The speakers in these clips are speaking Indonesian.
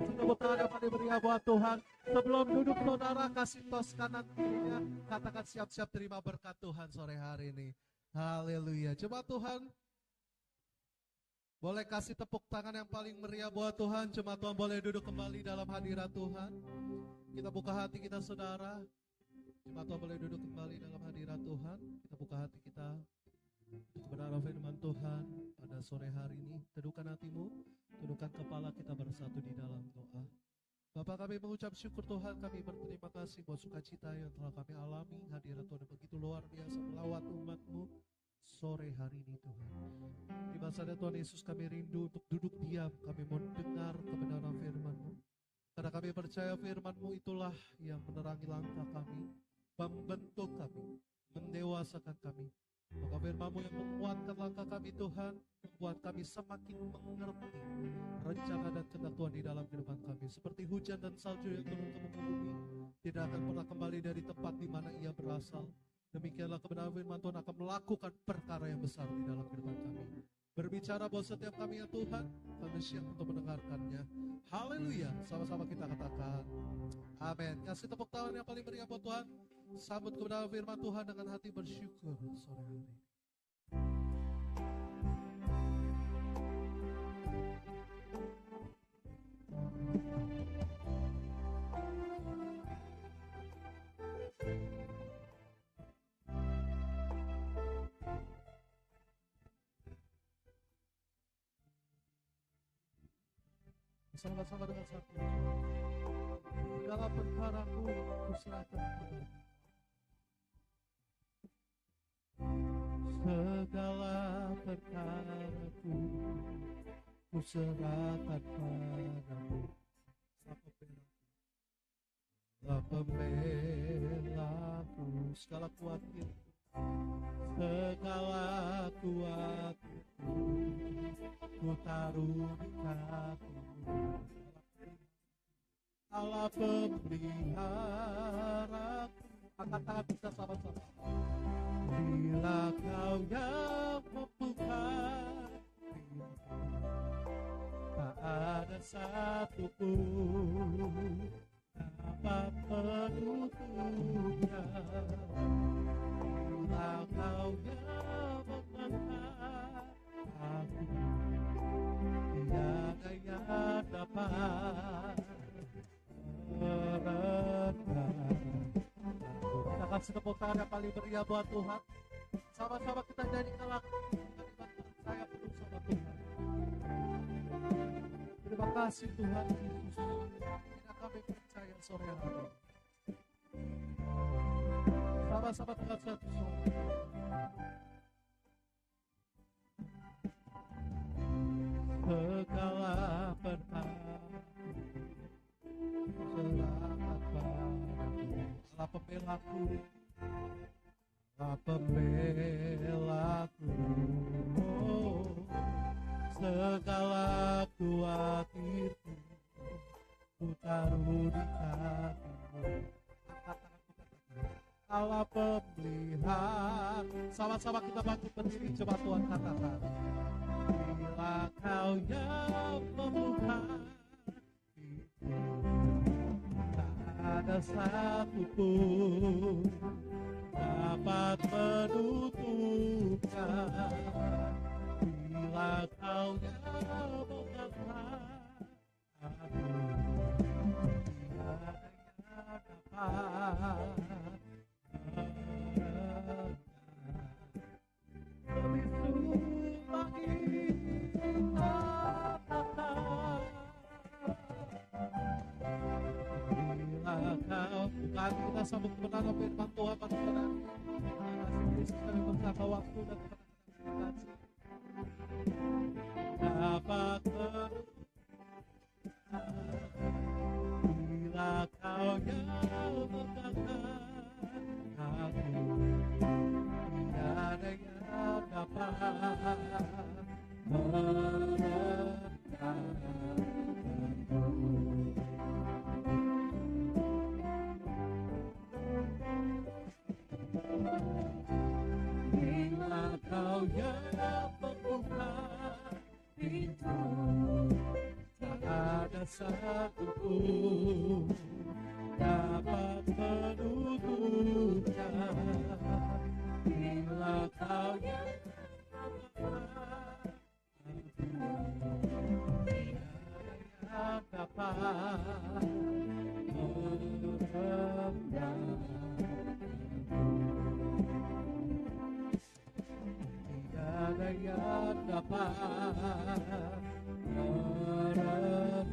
Tepuk tangan yang paling meriah buat Tuhan. Sebelum duduk saudara, kasih tos kanan kirinya. Katakan siap-siap terima berkat Tuhan sore hari ini. Haleluya. Coba Tuhan, boleh kasih tepuk tangan yang paling meriah buat Tuhan. Cuma Tuhan boleh duduk kembali dalam hadirat Tuhan. Kita buka hati kita saudara. Cuma Tuhan boleh duduk kembali dalam hadirat Tuhan. Kita buka hati kita untuk kebenaran firman Tuhan pada sore hari ini. Teduhkan hatimu, tundukkan kepala, kita bersatu di dalam doa. Bapak, kami mengucap syukur Tuhan, kami berterima kasih buat sukacita yang telah kami alami. Hadirat Tuhan yang begitu luar biasa melawat umat-Mu sore hari ini Tuhan. Di masa Tuhan Yesus kami rindu untuk duduk diam, kami mau dengar kebenaran firman-Mu. Karena kami percaya firman-Mu itulah yang menerangi langkah kami, membentuk kami, mendewasakan kami. Maka firman-Mu yang menguatkan langkah kami Tuhan, membuat kami semakin mengerti rencana dan kehendak Tuhan di dalam kehidupan kami. Seperti hujan dan salju yang turun ke muka bumi, tidak akan pernah kembali dari tempat di mana ia berasal. Demikianlah kebenaran firman Tuhan akan melakukan perkara yang besar di dalam kehidupan kami. Berbicara buat setiap kami ya Tuhan, kami siap untuk mendengarkannya. Haleluya, sama-sama kita katakan amin. Kasih tepuk tangan yang paling meriah buat Tuhan. Sambut kebenaran firman Tuhan dengan hati bersyukur sore hari ini. Bersama-sama dengan satu. Segala perkaraku kuserahkan padamu. Segala perkaraku kuserahkan padamu. Segala pembelaku, segala kuatirku, segala kuatirku, ku taruh di kaki-Mu. Allah pemeliharaku. Angkat tangan kita sama-sama. Bila Kau yang membuka pintu, tak ada satupun dapat menutupnya. Bila Kau yang mengangkat aku, tiada yang dapat meredam. Kita kasih tepuk tangan yang paling meriah buat Tuhan. Sama-sama kita nyanyikan lagu saya penuh sama Tuhan. Terima kasih Tuhan Yesus. Kita kami percaya sore hari. Sama-sama dengan satu suara. Segala perkara serahkan padamu. Allah pembelaku, Allah pembelaku. Oh, segala kuatirku ku taruh di kaki-Mu. Allah pemelihara. Sama-sama kita bangkit berdiri, coba Tuhan katakan. Bila Kau yang membuka pintu, tak ada satupun dapat menutupnya. Bila Kau yang mengangkat aku, tiada yang dapat meredam. Lebih lagi katakan, bila Kau bukan kita sambut kebenaran firman Tuhan pada hari ini. Yesus kami berkata waktu dan kebenaran dapat bila Kau yang mengangkat aku, tidak ada yang dapat meredamkanku. Bila Kau yang membuka pintu, tak ada satu Ku dapat menutupnya bila kau yang dapat merendam, tiada yang dapat merendam,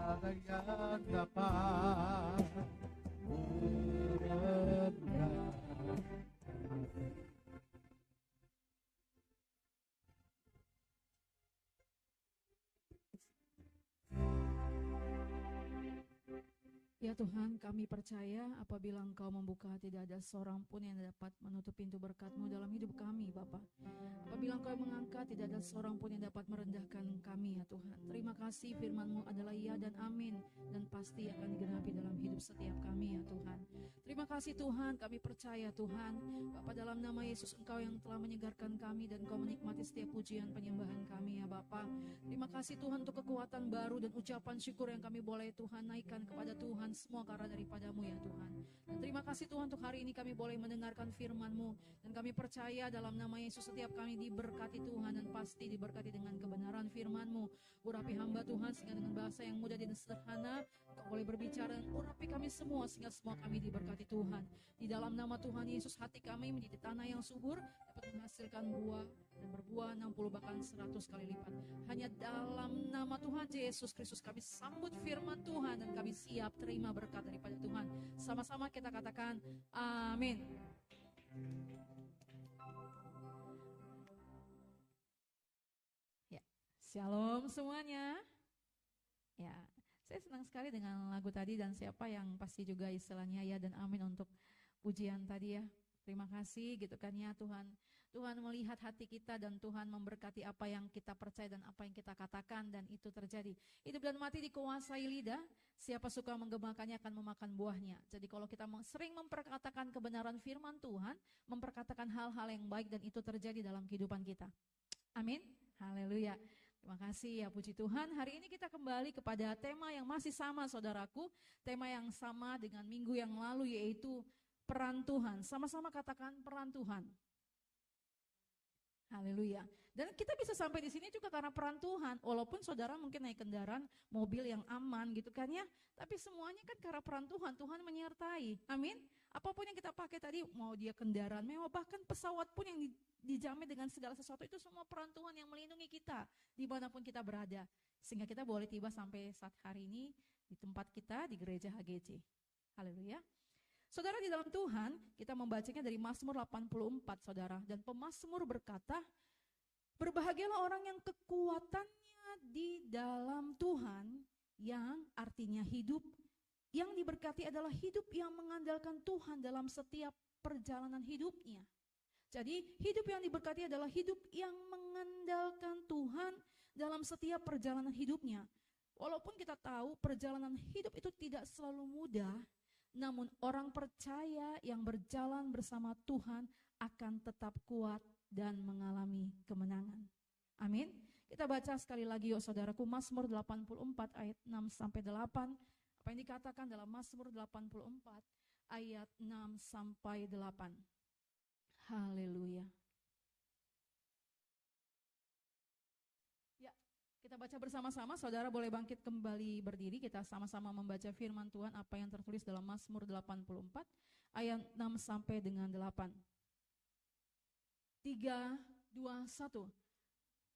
tiada yang dapat merendam. Ya Tuhan, kami percaya apabila Engkau membuka, tidak ada seorang pun yang dapat menutup pintu berkat-Mu dalam hidup kami, Bapa. Apabila Engkau mengangkat, tidak ada seorang pun yang dapat merendahkan kami, ya Tuhan. Terima kasih, firman-Mu adalah ya dan amin, dan pasti akan digenapi dalam hidup setiap kami, ya Tuhan. Terima kasih Tuhan, kami percaya Tuhan, Bapa, dalam nama Yesus Engkau yang telah menyegarkan kami dan Engkau menikmati setiap pujian penyembahan kami, ya Bapa. Terima kasih Tuhan untuk kekuatan baru dan ucapan syukur yang kami boleh Tuhan naikkan kepada Tuhan, semua karena daripada-Mu, ya Tuhan. Dan terima kasih Tuhan untuk hari ini kami boleh mendengarkan firman-Mu, dan kami percaya dalam nama Yesus setiap kami diberkati Tuhan, dan pasti diberkati dengan kebenaran firman-Mu. Urapi hamba Tuhan sehingga dengan bahasa yang mudah dan sederhana Kau boleh berbicara, dan urapi kami semua sehingga semua kami diberkati Tuhan. Di dalam nama Tuhan Yesus, hati kami menjadi tanah yang subur, dapat menghasilkan buah dan berbuah 60 bahkan 100 kali lipat. Hanya dalam nama Tuhan Yesus Kristus kami sambut firman Tuhan, dan kami siap terima berkat daripada Tuhan. Sama-sama kita katakan amin. Ya, shalom semuanya. Ya, saya senang sekali dengan lagu tadi, dan siapa yang pasti juga istilahnya ya dan amin untuk pujian tadi ya. Terima kasih gitu kan ya Tuhan. Tuhan melihat hati kita, dan Tuhan memberkati apa yang kita percaya dan apa yang kita katakan, dan itu terjadi. Hidup dan mati dikuasai lidah, siapa suka menggemakannya akan memakan buahnya. Jadi kalau kita sering memperkatakan kebenaran firman Tuhan, memperkatakan hal-hal yang baik, dan itu terjadi dalam kehidupan kita. Amin. Haleluya. Terima kasih ya, puji Tuhan. Hari ini kita kembali kepada tema yang masih sama saudaraku. Tema yang sama dengan minggu yang lalu, yaitu peran Tuhan. Sama-sama katakan peran Tuhan. Haleluya. Dan kita bisa sampai di sini juga karena peran Tuhan. Walaupun saudara mungkin naik kendaraan, mobil yang aman gitu kan ya. Tapi semuanya kan karena peran Tuhan. Tuhan menyertai. Amin. Apapun yang kita pakai tadi, mau dia kendaraan mewah, bahkan pesawat pun yang dijamin dengan segala sesuatu, itu semua peran Tuhan yang melindungi kita dimanapun kita berada. Sehingga kita boleh tiba sampai saat hari ini di tempat kita di gereja HGC. Haleluya. Saudara, di dalam Tuhan, kita membacanya dari Mazmur 84, saudara. Dan pemazmur berkata, berbahagialah orang yang kekuatannya di dalam Tuhan, yang artinya hidup, yang diberkati adalah hidup yang mengandalkan Tuhan dalam setiap perjalanan hidupnya. Jadi hidup yang diberkati adalah hidup yang mengandalkan Tuhan dalam setiap perjalanan hidupnya. Walaupun kita tahu perjalanan hidup itu tidak selalu mudah, namun orang percaya yang berjalan bersama Tuhan akan tetap kuat dan mengalami kemenangan. Amin. Kita baca sekali lagi yuk saudaraku, Mazmur 84 ayat 6 sampai 8. Apa yang dikatakan dalam Mazmur 84 ayat 6 sampai 8. Haleluya. Ya, kita baca bersama-sama. Saudara boleh bangkit kembali berdiri. Kita sama-sama membaca firman Tuhan apa yang tertulis dalam Mazmur 84 ayat 6 sampai dengan 8. 3, 2, 1.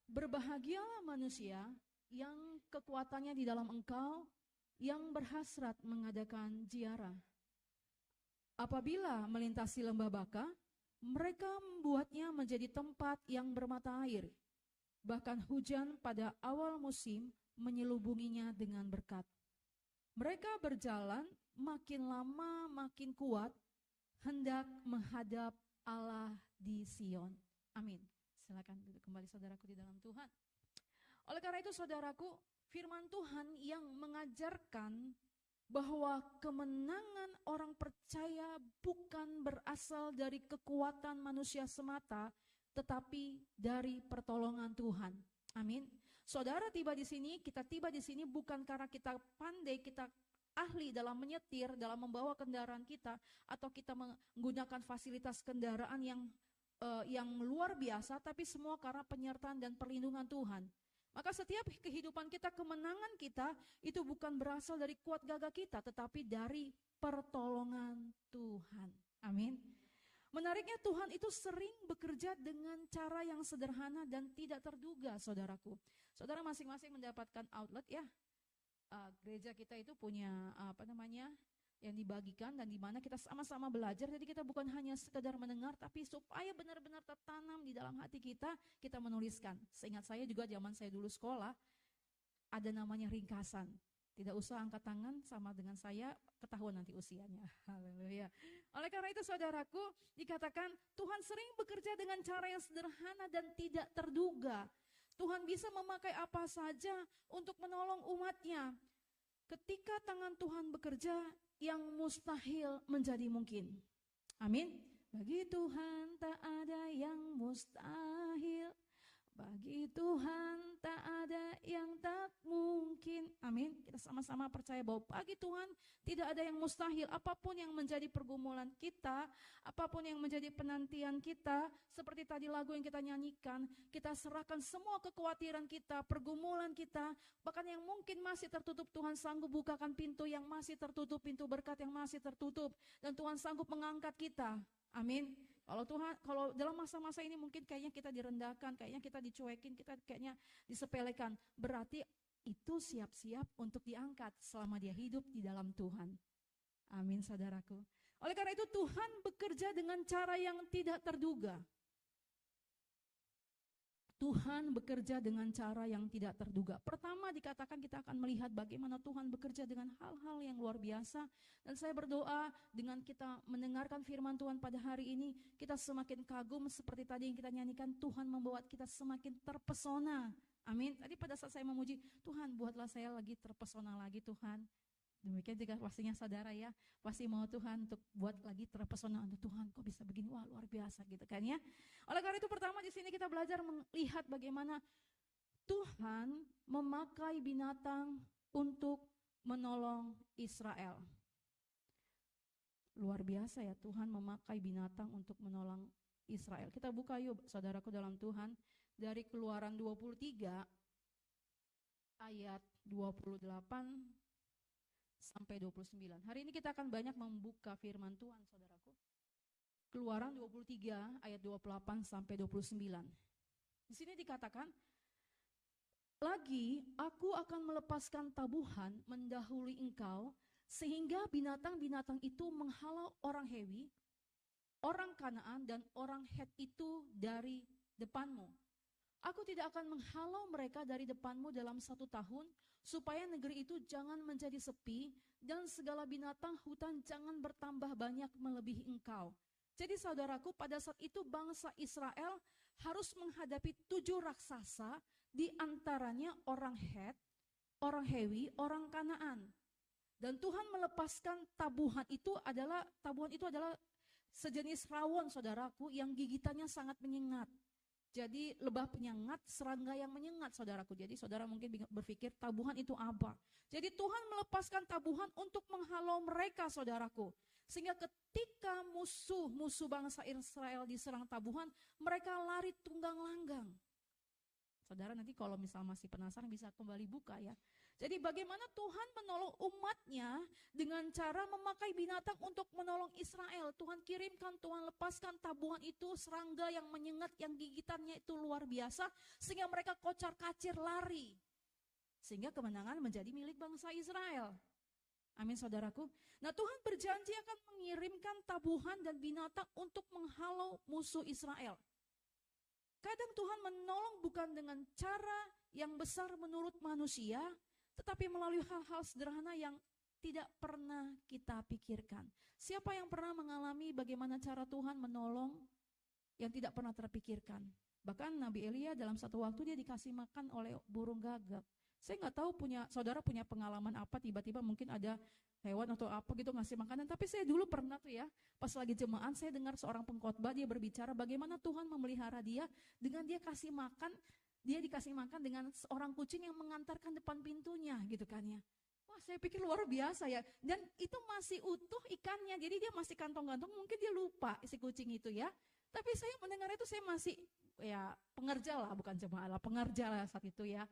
Berbahagialah manusia yang kekuatannya di dalam Engkau, yang berhasrat mengadakan ziarah. Apabila melintasi lembah baka, mereka membuatnya menjadi tempat yang bermata air. Bahkan hujan pada awal musim menyelubunginya dengan berkat. Mereka berjalan makin lama makin kuat, hendak menghadap Allah di Sion. Amin. Silakan duduk kembali saudaraku di dalam Tuhan. Oleh karena itu saudaraku, firman Tuhan yang mengajarkan bahwa kemenangan orang percaya bukan berasal dari kekuatan manusia semata, tetapi dari pertolongan Tuhan. Amin. Saudara tiba di sini, kita tiba di sini bukan karena kita pandai, kita ahli dalam menyetir, dalam membawa kendaraan kita, atau kita menggunakan fasilitas kendaraan yang luar biasa, tapi semua karena penyertaan dan perlindungan Tuhan. Maka setiap kehidupan kita, kemenangan kita, itu bukan berasal dari kuat gagah kita, tetapi dari pertolongan Tuhan. Amin. Menariknya Tuhan itu sering bekerja dengan cara yang sederhana dan tidak terduga, saudaraku. Saudara masing-masing mendapatkan outlet ya. Gereja kita itu punya yang dibagikan dan di mana kita sama-sama belajar. Jadi kita bukan hanya sekedar mendengar, tapi supaya benar-benar tertanam di dalam hati kita, kita menuliskan. Seingat saya juga zaman saya dulu sekolah, ada namanya ringkasan. Tidak usah angkat tangan, sama dengan saya, ketahuan nanti usianya. Haleluya. Oleh karena itu saudaraku, dikatakan Tuhan sering bekerja dengan cara yang sederhana dan tidak terduga. Tuhan bisa memakai apa saja untuk menolong umatnya. Ketika tangan Tuhan bekerja, yang mustahil menjadi mungkin. Amin. Bagi Tuhan tak ada yang mustahil. Bagi Tuhan tak ada yang tak mungkin. Amin. Kita sama-sama percaya bahwa bagi Tuhan tidak ada yang mustahil. Apapun yang menjadi pergumulan kita, apapun yang menjadi penantian kita, seperti tadi lagu yang kita nyanyikan, kita serahkan semua kekhawatiran kita, pergumulan kita, bahkan yang mungkin masih tertutup, Tuhan sanggup bukakan pintu yang masih tertutup, pintu berkat yang masih tertutup, dan Tuhan sanggup mengangkat kita. Amin. Kalau dalam masa-masa ini mungkin kayaknya kita direndahkan, kayaknya kita dicuekin, kita kayaknya disepelekan, berarti itu siap-siap untuk diangkat selama dia hidup di dalam Tuhan. Amin, saudaraku. Oleh karena itu Tuhan bekerja dengan cara yang tidak terduga. Tuhan bekerja dengan cara yang tidak terduga. Pertama dikatakan kita akan melihat bagaimana Tuhan bekerja dengan hal-hal yang luar biasa. Dan saya berdoa dengan kita mendengarkan firman Tuhan pada hari ini, kita semakin kagum seperti tadi yang kita nyanyikan, Tuhan membuat kita semakin terpesona. Amin. Tadi pada saat saya memuji, Tuhan buatlah saya lagi terpesona lagi Tuhan. Demikian juga pastinya saudara ya, pasti mau Tuhan untuk buat lagi terpesona untuk Tuhan, kok bisa begini, wah luar biasa gitu kan ya. Oleh karena itu pertama di sini kita belajar melihat bagaimana Tuhan memakai binatang untuk menolong Israel. Luar biasa ya, Tuhan memakai binatang untuk menolong Israel. Kita buka yuk saudaraku dalam Tuhan, dari Keluaran 23 ayat 28 sampai 29. Hari ini kita akan banyak membuka firman Tuhan, saudaraku. Keluaran 23 ayat 28 sampai 29. Di sini dikatakan, lagi aku akan melepaskan tabuhan mendahului engkau, sehingga binatang-binatang itu menghalau orang Hewi, orang Kanaan dan orang Het itu dari depanmu. Aku tidak akan menghalau mereka dari depanmu dalam 1 tahun, supaya negeri itu jangan menjadi sepi, dan segala binatang hutan jangan bertambah banyak melebihi engkau. Jadi saudaraku, pada saat itu bangsa Israel harus menghadapi 7 raksasa, di antaranya orang Het, orang Hewi, orang Kanaan. Dan Tuhan melepaskan tabuhan itu adalah sejenis rawon saudaraku, yang gigitannya sangat menyengat. Jadi lebah penyengat, serangga yang menyengat saudaraku. Jadi saudara mungkin berpikir tabuhan itu apa? Jadi Tuhan melepaskan tabuhan untuk menghalau mereka saudaraku. Sehingga ketika musuh bangsa Israel diserang tabuhan, mereka lari tunggang langgang. Saudara nanti kalau misal masih penasaran bisa kembali buka ya. Jadi bagaimana Tuhan menolong umatnya dengan cara memakai binatang untuk menolong Israel. Tuhan kirimkan, Tuhan lepaskan tabuhan itu, serangga yang menyengat, yang gigitannya itu luar biasa, sehingga mereka kocar-kacir lari. Sehingga kemenangan menjadi milik bangsa Israel. Amin saudaraku. Nah Tuhan berjanji akan mengirimkan tabuhan dan binatang untuk menghalau musuh Israel. Kadang Tuhan menolong bukan dengan cara yang besar menurut manusia, tetapi melalui hal-hal sederhana yang tidak pernah kita pikirkan. Siapa yang pernah mengalami bagaimana cara Tuhan menolong yang tidak pernah terpikirkan? Bahkan Nabi Elia dalam satu waktu dia dikasih makan oleh burung gagak. Saya nggak tahu saudara punya pengalaman apa, tiba-tiba mungkin ada hewan atau apa gitu ngasih makanan. Tapi saya dulu pernah tuh ya, pas lagi jemaat saya dengar seorang pengkhotbah, dia berbicara bagaimana Tuhan memelihara dia dengan dia dikasih makan dengan seorang kucing yang mengantarkan depan pintunya gitu kan ya. Wah, saya pikir luar biasa ya. Dan itu masih utuh ikannya, jadi dia masih kantong-kantong, mungkin dia lupa si kucing itu ya. Tapi saya mendengar itu saya masih ya pengerja lah, bukan jemaat lah, pengerja lah saat itu ya.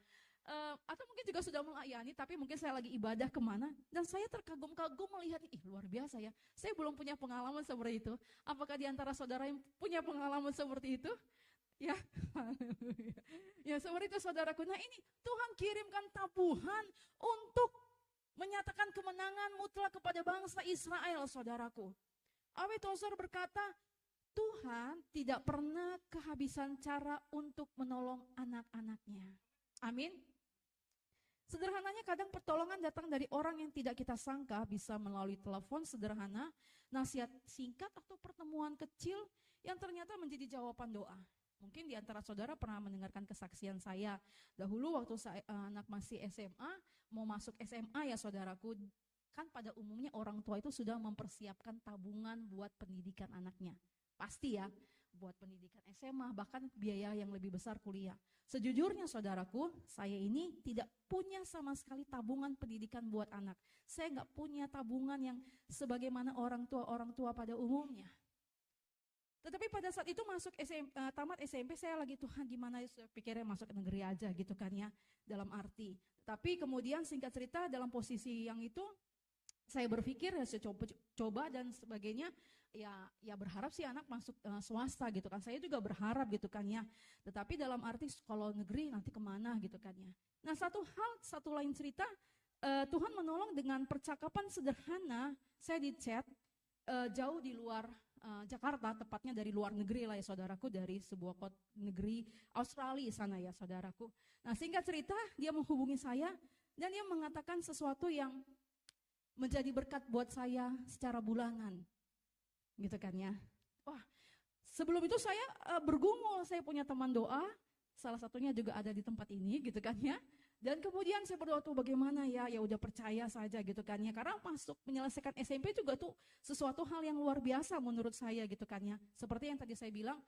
Atau mungkin juga sudah melayani, tapi mungkin saya lagi ibadah kemana, dan saya terkagum-kagum melihat, luar biasa ya, saya belum punya pengalaman seperti itu. Apakah di antara saudara yang punya pengalaman seperti itu? Ya, ya seperti itu saudaraku. Nah ini Tuhan kirimkan tabuhan untuk menyatakan kemenangan mutlak kepada bangsa Israel, saudaraku. A.W. Tozer berkata, Tuhan tidak pernah kehabisan cara untuk menolong anak-anaknya. Amin. Sederhananya kadang pertolongan datang dari orang yang tidak kita sangka, bisa melalui telepon sederhana, nasihat singkat atau pertemuan kecil yang ternyata menjadi jawaban doa. Mungkin di antara saudara pernah mendengarkan kesaksian saya. Dahulu waktu saya anak masih SMA, mau masuk SMA ya saudaraku, kan pada umumnya orang tua itu sudah mempersiapkan tabungan buat pendidikan anaknya. Pasti ya, buat pendidikan SMA, bahkan biaya yang lebih besar kuliah. Sejujurnya saudaraku, saya ini tidak punya sama sekali tabungan pendidikan buat anak. Saya nggak punya tabungan yang sebagaimana orang tua pada umumnya. Tetapi pada saat itu tamat SMP, saya lagi Tuhan gimana ya, pikirnya masuk ke negeri aja gitu kan ya, dalam arti. Tapi kemudian singkat cerita dalam posisi yang itu, saya berpikir ya saya coba dan sebagainya, ya berharap sih anak masuk swasta gitu kan. Saya juga berharap gitu kan ya. Tetapi dalam arti kalau negeri nanti kemana gitu kan ya. Nah satu lain cerita, Tuhan menolong dengan percakapan sederhana. Saya di chat jauh di luar Jakarta, tepatnya dari luar negeri lah ya saudaraku, dari sebuah kota negeri Australia sana ya saudaraku. Nah singkat cerita dia menghubungi saya dan dia mengatakan sesuatu yang menjadi berkat buat saya secara bulanan, gitu kan ya. Wah, sebelum itu saya bergumul, saya punya teman doa, salah satunya juga ada di tempat ini, gitu kan ya. Dan kemudian saya berdoa tuh bagaimana ya udah percaya saja gitu kan ya. Karena masuk menyelesaikan SMP juga tuh sesuatu hal yang luar biasa menurut saya gitu kan ya. Seperti yang tadi saya bilang,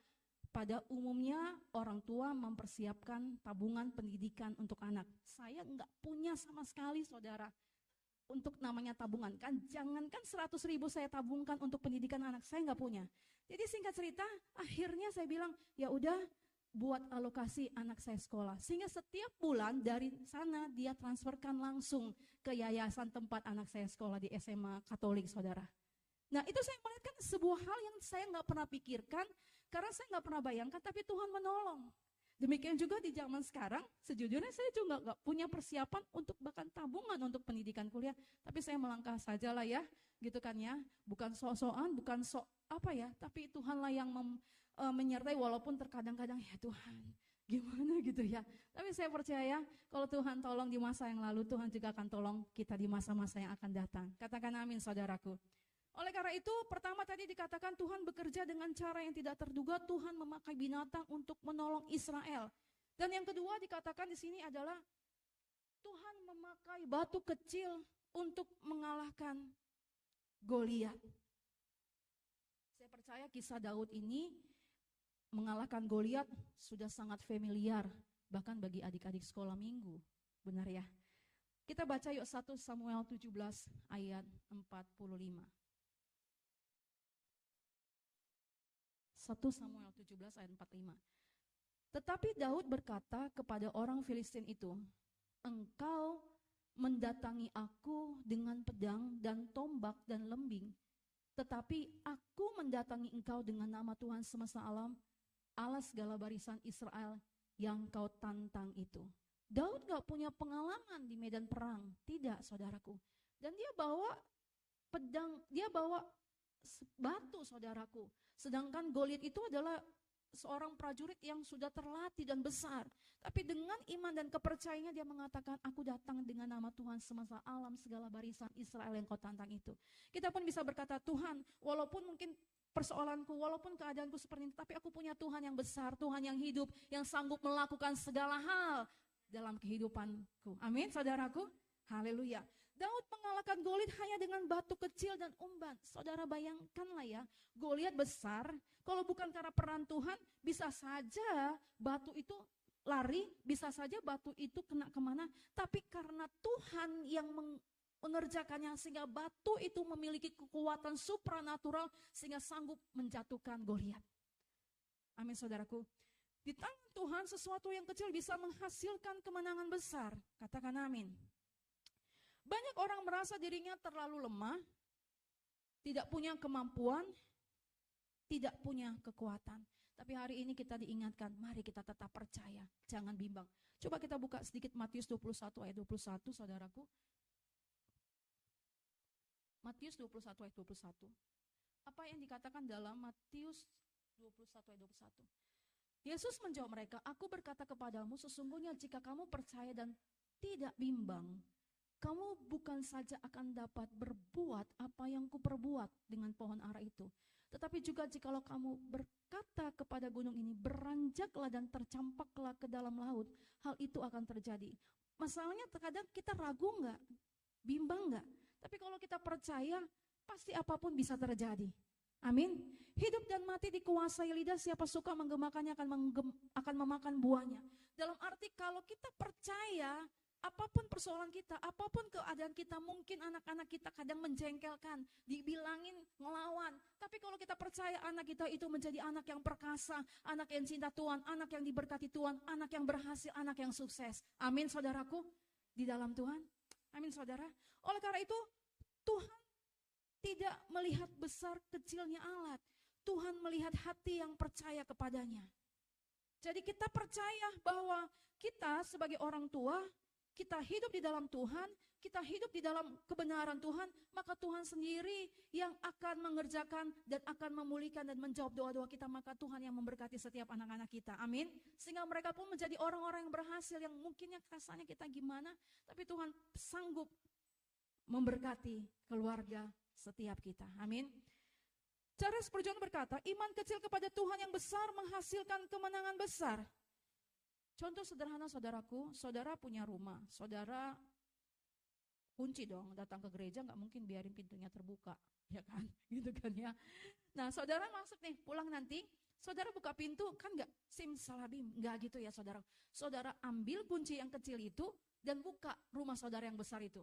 pada umumnya orang tua mempersiapkan tabungan pendidikan untuk anak. Saya nggak punya sama sekali saudara. Untuk namanya tabungan kan, jangankan 100.000 saya tabungkan untuk pendidikan anak, saya nggak punya. Jadi singkat cerita, akhirnya saya bilang ya udah buat alokasi anak saya sekolah, sehingga setiap bulan dari sana dia transferkan langsung ke yayasan tempat anak saya sekolah di SMA Katolik, saudara. Nah itu saya melihat kan sebuah hal yang saya nggak pernah pikirkan, karena saya nggak pernah bayangkan, tapi Tuhan menolong. Demikian juga di zaman sekarang, sejujurnya saya juga nggak punya persiapan untuk bahkan tabungan untuk pendidikan kuliah, tapi saya melangkah sajalah ya, gitu kan ya, bukan sok-sokan, bukan sok apa ya, tapi Tuhanlah yang menyertai walaupun terkadang-kadang ya Tuhan, gimana gitu ya. Tapi saya percaya kalau Tuhan tolong di masa yang lalu, Tuhan juga akan tolong kita di masa-masa yang akan datang. Katakan amin saudaraku. Oleh karena itu, pertama tadi dikatakan Tuhan bekerja dengan cara yang tidak terduga. Tuhan memakai binatang untuk menolong Israel. Dan yang kedua dikatakan di sini adalah Tuhan memakai batu kecil untuk mengalahkan Goliat. Saya percaya kisah Daud ini mengalahkan Goliat sudah sangat familiar, bahkan bagi adik-adik sekolah minggu. Benar ya? Kita baca yuk 1 Samuel 17 ayat 45. 1 Samuel 17 ayat 45. Tetapi Daud berkata kepada orang Filistin itu, engkau mendatangi aku dengan pedang dan tombak dan lembing, tetapi aku mendatangi engkau dengan nama Tuhan semesta alam, Allah segala barisan Israel yang kau tantang itu. Daud gak punya pengalaman di medan perang, tidak saudaraku. Dan dia bawa pedang, dia bawa batu saudaraku. Sedangkan Goliat itu adalah seorang prajurit yang sudah terlatih dan besar. Tapi dengan iman dan kepercayaannya dia mengatakan, aku datang dengan nama Tuhan semesta alam segala barisan Israel yang kau tantang itu. Kita pun bisa berkata, Tuhan, walaupun mungkin persoalanku, walaupun keadaanku seperti ini, tapi aku punya Tuhan yang besar, Tuhan yang hidup, yang sanggup melakukan segala hal dalam kehidupanku. Amin, saudaraku. Haleluya. Daud mengalahkan Goliat hanya dengan batu kecil dan umban. Saudara bayangkanlah ya, Goliat besar, kalau bukan karena peran Tuhan, bisa saja batu itu lari, bisa saja batu itu kena kemana. Tapi karena Tuhan yang mengerjakannya, sehingga batu itu memiliki kekuatan supranatural, sehingga sanggup menjatuhkan Goliat. Amin, saudaraku. Di tangan Tuhan sesuatu yang kecil bisa menghasilkan kemenangan besar. Katakan amin. Banyak orang merasa dirinya terlalu lemah, tidak punya kemampuan, tidak punya kekuatan. Tapi hari ini kita diingatkan, mari kita tetap percaya, jangan bimbang. Coba kita buka sedikit Matius 21 ayat 21, saudaraku. Matius 21 ayat 21. Apa yang dikatakan dalam Matius 21 ayat 21? Yesus menjawab mereka, aku berkata kepadamu, sesungguhnya jika kamu percaya dan tidak bimbang, kamu bukan saja akan dapat berbuat apa yang kuperbuat dengan pohon ara itu, tetapi juga jikalau kamu berkata kepada gunung ini, beranjaklah dan tercampaklah ke dalam laut, hal itu akan terjadi. Masalahnya terkadang kita ragu enggak? Bimbang enggak? Tapi kalau kita percaya, pasti apapun bisa terjadi. Amin. Hidup dan mati dikuasai lidah, siapa suka menggemakannya akan memakan buahnya. Dalam arti kalau kita percaya, apapun persoalan kita, apapun keadaan kita, mungkin anak-anak kita kadang menjengkelkan, dibilangin ngelawan. Tapi kalau kita percaya anak kita itu menjadi anak yang perkasa, anak yang cinta Tuhan, anak yang diberkati Tuhan, anak yang berhasil, anak yang sukses. Amin, saudaraku, di dalam Tuhan. Amin, saudara. Oleh karena itu, Tuhan tidak melihat besar kecilnya alat. Tuhan melihat hati yang percaya kepadanya. Jadi kita percaya bahwa kita sebagai orang tua, kita hidup di dalam Tuhan, kita hidup di dalam kebenaran Tuhan, maka Tuhan sendiri yang akan mengerjakan dan akan memulihkan dan menjawab doa-doa kita, maka Tuhan yang memberkati setiap anak-anak kita. Amin. Sehingga mereka pun menjadi orang-orang yang berhasil, yang mungkinnya rasanya kita gimana, tapi Tuhan sanggup memberkati keluarga setiap kita. Amin. Charles Spurgeon berkata, iman kecil kepada Tuhan yang besar menghasilkan kemenangan besar. Contoh sederhana, saudaraku, saudara punya rumah, saudara kunci dong, datang ke gereja nggak mungkin biarin pintunya terbuka, ya kan, gitu kan ya. Nah, saudara masuk nih, pulang nanti, saudara buka pintu, kan nggak simsalabim, nggak gitu ya saudara. Saudara ambil kunci yang kecil itu dan buka rumah saudara yang besar itu.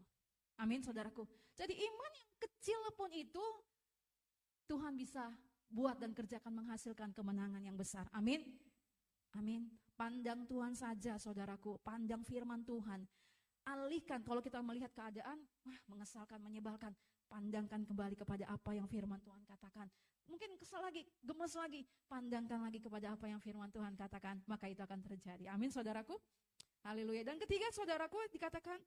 Amin, saudaraku. Jadi iman yang kecil pun itu Tuhan bisa buat dan kerjakan menghasilkan kemenangan yang besar. Amin. Amin. Pandang Tuhan saja, saudaraku. Pandang firman Tuhan. Alihkan kalau kita melihat keadaan, mengesalkan, menyebalkan. Pandangkan kembali kepada apa yang firman Tuhan katakan. Mungkin kesal lagi, gemes lagi. Pandangkan lagi kepada apa yang firman Tuhan katakan. Maka itu akan terjadi. Amin, saudaraku. Haleluya. Dan ketiga, saudaraku, dikatakan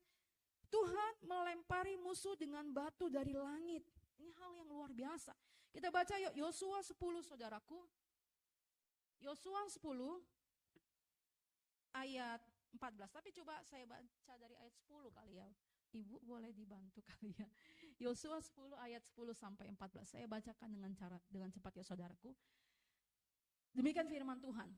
Tuhan melempari musuh dengan batu dari langit. Ini hal yang luar biasa. Kita baca yuk Yosua 10, saudaraku. Yosua 10 ayat 14. Tapi coba saya baca dari ayat 10 kali ya. Ibu boleh dibantu kali ya. Yosua 10 ayat 10 sampai 14. Saya bacakan dengan cepat ya saudaraku. Demikian firman Tuhan.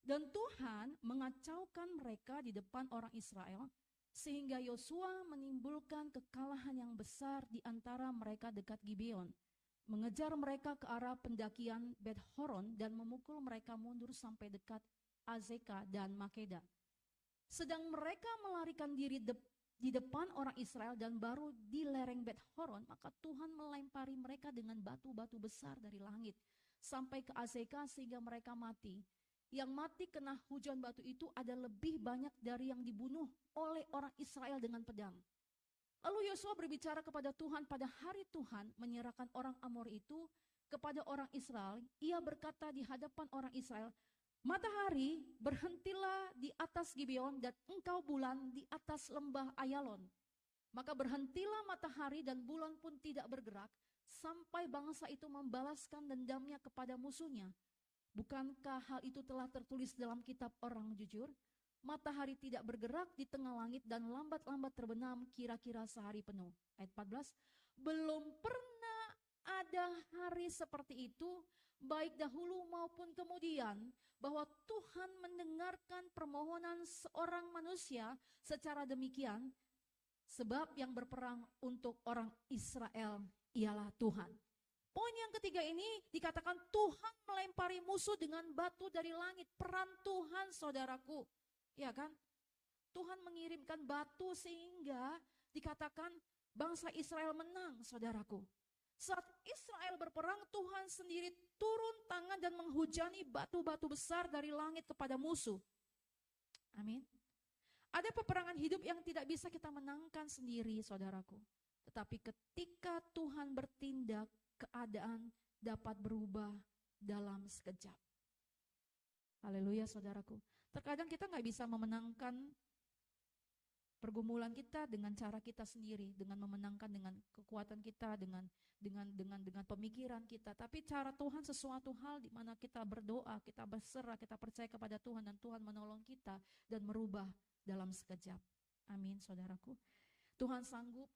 Dan Tuhan mengacaukan mereka di depan orang Israel, sehingga Yosua menimbulkan kekalahan yang besar di antara mereka dekat Gibeon, mengejar mereka ke arah pendakian Bet Horon dan memukul mereka mundur sampai dekat Azeka dan Makeda. Sedang mereka melarikan diri di depan orang Israel dan baru di lereng Bet Horon, maka Tuhan melempari mereka dengan batu-batu besar dari langit sampai ke Azeka sehingga mereka mati. Yang mati kena hujan batu itu ada lebih banyak dari yang dibunuh oleh orang Israel dengan pedang. Lalu Yosua berbicara kepada Tuhan pada hari Tuhan menyerahkan orang Amor itu kepada orang Israel. Ia berkata di hadapan orang Israel, matahari berhentilah di atas Gibeon dan engkau bulan di atas lembah Ayalon. Maka berhentilah matahari dan bulan pun tidak bergerak sampai bangsa itu membalaskan dendamnya kepada musuhnya. Bukankah hal itu telah tertulis dalam kitab orang jujur? Matahari tidak bergerak di tengah langit dan lambat-lambat terbenam kira-kira sehari penuh. Ayat 14, belum pernah ada hari seperti itu, baik dahulu maupun kemudian, bahwa Tuhan mendengarkan permohonan seorang manusia secara demikian, sebab yang berperang untuk orang Israel ialah Tuhan. Poin yang ketiga ini dikatakan Tuhan melempari musuh dengan batu dari langit. Peran Tuhan, saudaraku. Ya kan? Tuhan mengirimkan batu sehingga dikatakan bangsa Israel menang, saudaraku. Saat Israel berperang, Tuhan sendiri turun tangan dan menghujani batu-batu besar dari langit kepada musuh. Amin. Ada peperangan hidup yang tidak bisa kita menangkan sendiri, saudaraku. Tetapi ketika Tuhan bertindak, keadaan dapat berubah dalam sekejap. Haleluya, saudaraku. Terkadang kita nggak bisa memenangkan pergumulan kita dengan cara kita sendiri, dengan memenangkan dengan kekuatan kita, dengan pemikiran kita. Tapi cara Tuhan sesuatu hal di mana kita berdoa, kita berserah, kita percaya kepada Tuhan dan Tuhan menolong kita dan merubah dalam sekejap. Amin, saudaraku. Tuhan sanggup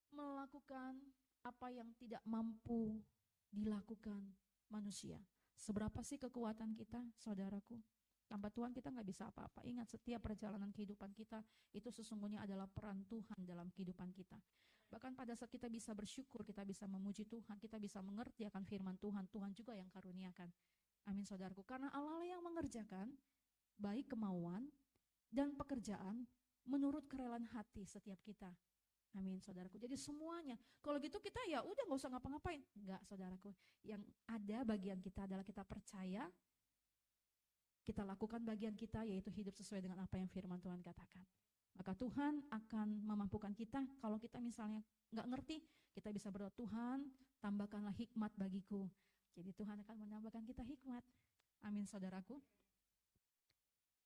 melakukan apa yang tidak mampu dilakukan manusia. Seberapa sih kekuatan kita, saudaraku? Tanpa Tuhan kita nggak bisa apa-apa. Ingat, setiap perjalanan kehidupan kita itu sesungguhnya adalah peran Tuhan dalam kehidupan kita. Bahkan pada saat kita bisa bersyukur, kita bisa memuji Tuhan, kita bisa mengerti akan firman Tuhan, Tuhan juga yang karuniakan. Amin, saudaraku. Karena Allah yang mengerjakan baik kemauan dan pekerjaan menurut kerelaan hati setiap kita. Amin, saudaraku. Jadi semuanya, kalau gitu kita ya udah nggak usah ngapa-ngapain. Enggak, saudaraku. Yang ada bagian kita adalah kita percaya, kita lakukan bagian kita, yaitu hidup sesuai dengan apa yang firman Tuhan katakan. Maka Tuhan akan memampukan kita. Kalau kita misalnya nggak ngerti, kita bisa berdoa, Tuhan tambahkanlah hikmat bagiku. Jadi Tuhan akan menambahkan kita hikmat. Amin, saudaraku.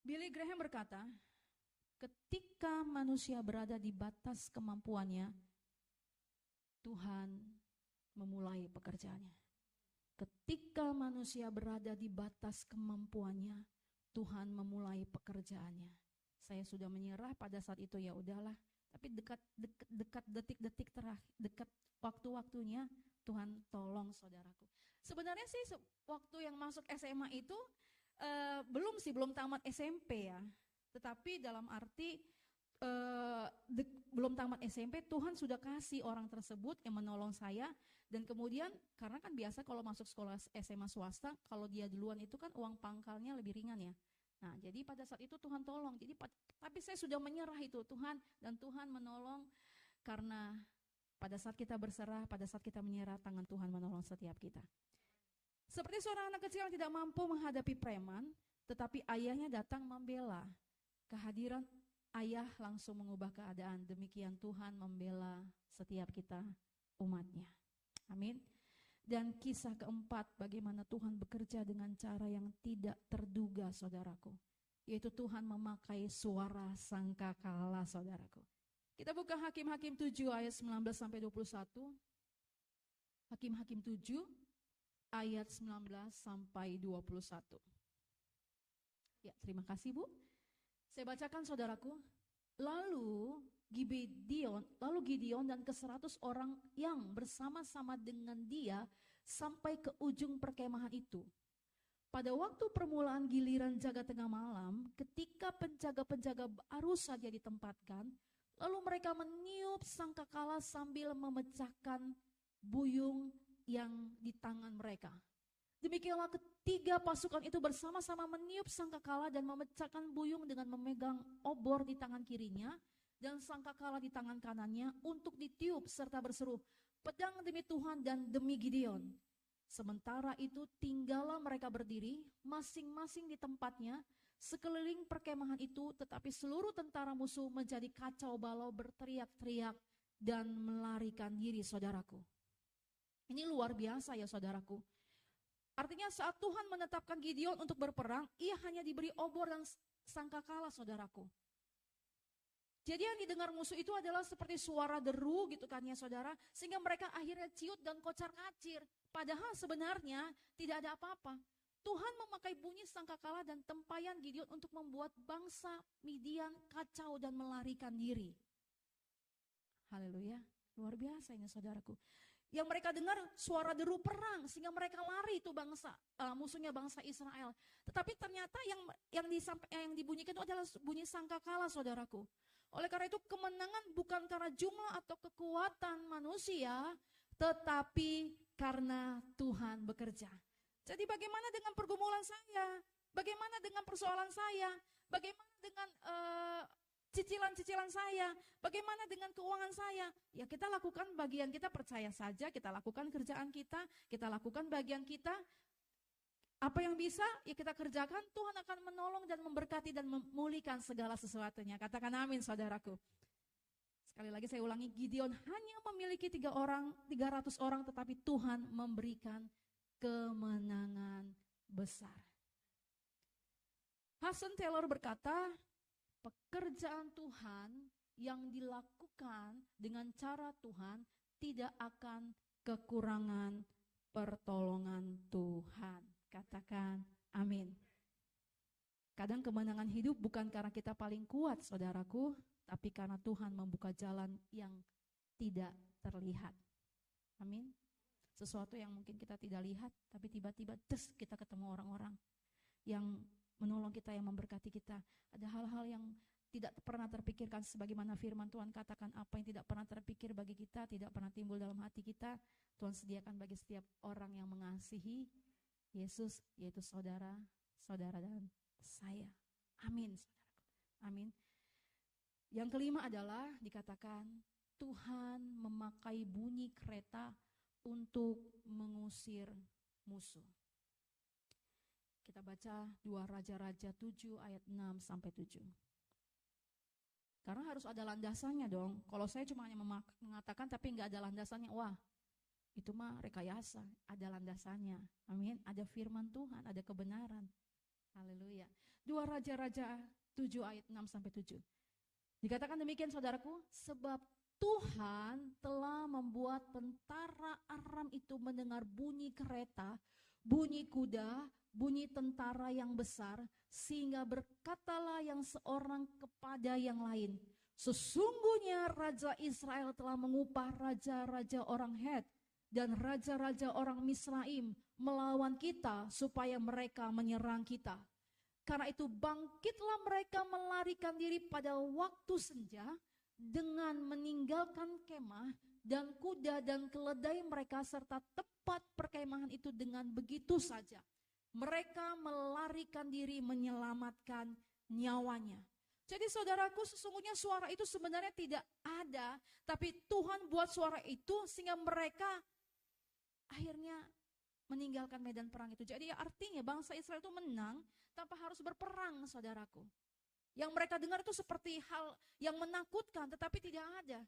Billy Graham berkata, ketika manusia berada di batas kemampuannya, Tuhan memulai pekerjaannya. Ketika manusia berada di batas kemampuannya, Tuhan memulai pekerjaannya. Saya sudah menyerah pada saat itu, ya udahlah. Tapi dekat detik-detik terakhir, dekat waktu-waktunya, Tuhan tolong, saudaraku. Sebenarnya sih waktu yang masuk SMA itu belum tamat SMP ya. Tetapi dalam arti belum tamat SMP, Tuhan sudah kasih orang tersebut yang menolong saya. Dan kemudian karena kan biasa kalau masuk sekolah SMA swasta, kalau dia duluan itu kan uang pangkalnya lebih ringan ya. Nah, jadi pada saat itu Tuhan tolong. Jadi tapi saya sudah menyerah itu Tuhan, dan Tuhan menolong. Karena pada saat kita berserah, pada saat kita menyerah, tangan Tuhan menolong setiap kita. Seperti seorang anak kecil yang tidak mampu menghadapi preman, tetapi ayahnya datang membela. Kehadiran ayah langsung mengubah keadaan. Demikian Tuhan membela setiap kita, umatnya. Amin. Dan kisah keempat, bagaimana Tuhan bekerja dengan cara yang tidak terduga, saudaraku. Yaitu Tuhan memakai suara sangkakala, saudaraku. Kita buka Hakim-Hakim 7 ayat 19-21. Hakim-Hakim 7 ayat 19-21. Ya, terima kasih, Bu. Saya bacakan, saudaraku. Lalu Gideon dan ke-100 orang yang bersama-sama dengan dia sampai ke ujung perkemahan itu. Pada waktu permulaan giliran jaga tengah malam, ketika penjaga-penjaga baru saja ditempatkan, lalu mereka meniup sangkakala sambil memecahkan buyung yang di tangan mereka. Demikianlah ketiga pasukan itu bersama-sama meniup sangkakala dan memecahkan buyung dengan memegang obor di tangan kirinya dan sangkakala di tangan kanannya untuk ditiup serta berseru, pedang demi Tuhan dan demi Gideon. Sementara itu tinggallah mereka berdiri masing-masing di tempatnya sekeliling perkemahan itu, tetapi seluruh tentara musuh menjadi kacau balau, berteriak-teriak dan melarikan diri, saudaraku. Ini luar biasa ya, saudaraku. Artinya saat Tuhan menetapkan Gideon untuk berperang, ia hanya diberi obor dan sangkakala, saudaraku. Jadi yang didengar musuh itu adalah seperti suara deru gitu kan ya, saudara. Sehingga mereka akhirnya ciut dan kocar-kacir. Padahal sebenarnya tidak ada apa-apa. Tuhan memakai bunyi sangkakala dan tempayan Gideon untuk membuat bangsa Midian kacau dan melarikan diri. Haleluya, luar biasa ini, saudaraku. Yang mereka dengar suara deru perang sehingga mereka lari itu musuhnya bangsa Israel. Tetapi ternyata yang dibunyikan itu adalah bunyi sangkakala, saudaraku. Oleh karena itu kemenangan bukan karena jumlah atau kekuatan manusia, tetapi karena Tuhan bekerja. Jadi bagaimana dengan pergumulan saya? Bagaimana dengan persoalan saya? Bagaimana dengan cicilan-cicilan saya? Bagaimana dengan keuangan saya? Ya kita lakukan bagian kita, percaya saja, kita lakukan kerjaan kita lakukan bagian kita. Apa yang bisa ya kita kerjakan, Tuhan akan menolong dan memberkati dan memulihkan segala sesuatunya. Katakan amin, saudaraku. Sekali lagi saya ulangi, Gideon hanya memiliki 300 orang, tetapi Tuhan memberikan kemenangan besar. Hudson Taylor berkata, pekerjaan Tuhan yang dilakukan dengan cara Tuhan tidak akan kekurangan pertolongan Tuhan. Katakan amin. Kadang kemenangan hidup bukan karena kita paling kuat, saudaraku, tapi karena Tuhan membuka jalan yang tidak terlihat. Amin. Sesuatu yang mungkin kita tidak lihat, tapi tiba-tiba kita ketemu orang-orang yang menolong kita, yang memberkati kita. Ada hal-hal yang tidak pernah terpikirkan, sebagaimana firman Tuhan katakan, apa yang tidak pernah terpikir bagi kita, tidak pernah timbul dalam hati kita, Tuhan sediakan bagi setiap orang yang mengasihi Yesus, yaitu saudara dan saya. Amin, saudaraku. Amin. Yang kelima adalah dikatakan Tuhan memakai bunyi kereta untuk mengusir musuh. Kita baca 2 Raja-Raja 7 ayat 6 sampai 7. Karena harus ada landasannya dong. Kalau saya cuma hanya mengatakan tapi nggak ada landasannya, wah itu mah rekayasa. Ada landasannya. Amin. Ada firman Tuhan, ada kebenaran. Haleluya. 2 Raja-Raja 7 ayat 6 sampai 7. Dikatakan demikian, saudaraku, sebab Tuhan telah membuat tentara Aram itu mendengar bunyi kereta, bunyi kuda, bunyi tentara yang besar, sehingga berkatalah yang seorang kepada yang lain, sesungguhnya Raja Israel telah mengupah raja-raja orang Het dan raja-raja orang Misraim melawan kita supaya mereka menyerang kita. Karena itu bangkitlah mereka melarikan diri pada waktu senja dengan meninggalkan kemah dan kuda dan keledai mereka serta tempat perkemahan itu dengan begitu saja. Mereka melarikan diri menyelamatkan nyawanya. Jadi saudaraku, sesungguhnya suara itu sebenarnya tidak ada, tapi Tuhan buat suara itu sehingga mereka akhirnya meninggalkan medan perang itu. Jadi artinya bangsa Israel itu menang tanpa harus berperang, saudaraku. Yang mereka dengar itu seperti hal yang menakutkan, tetapi tidak ada.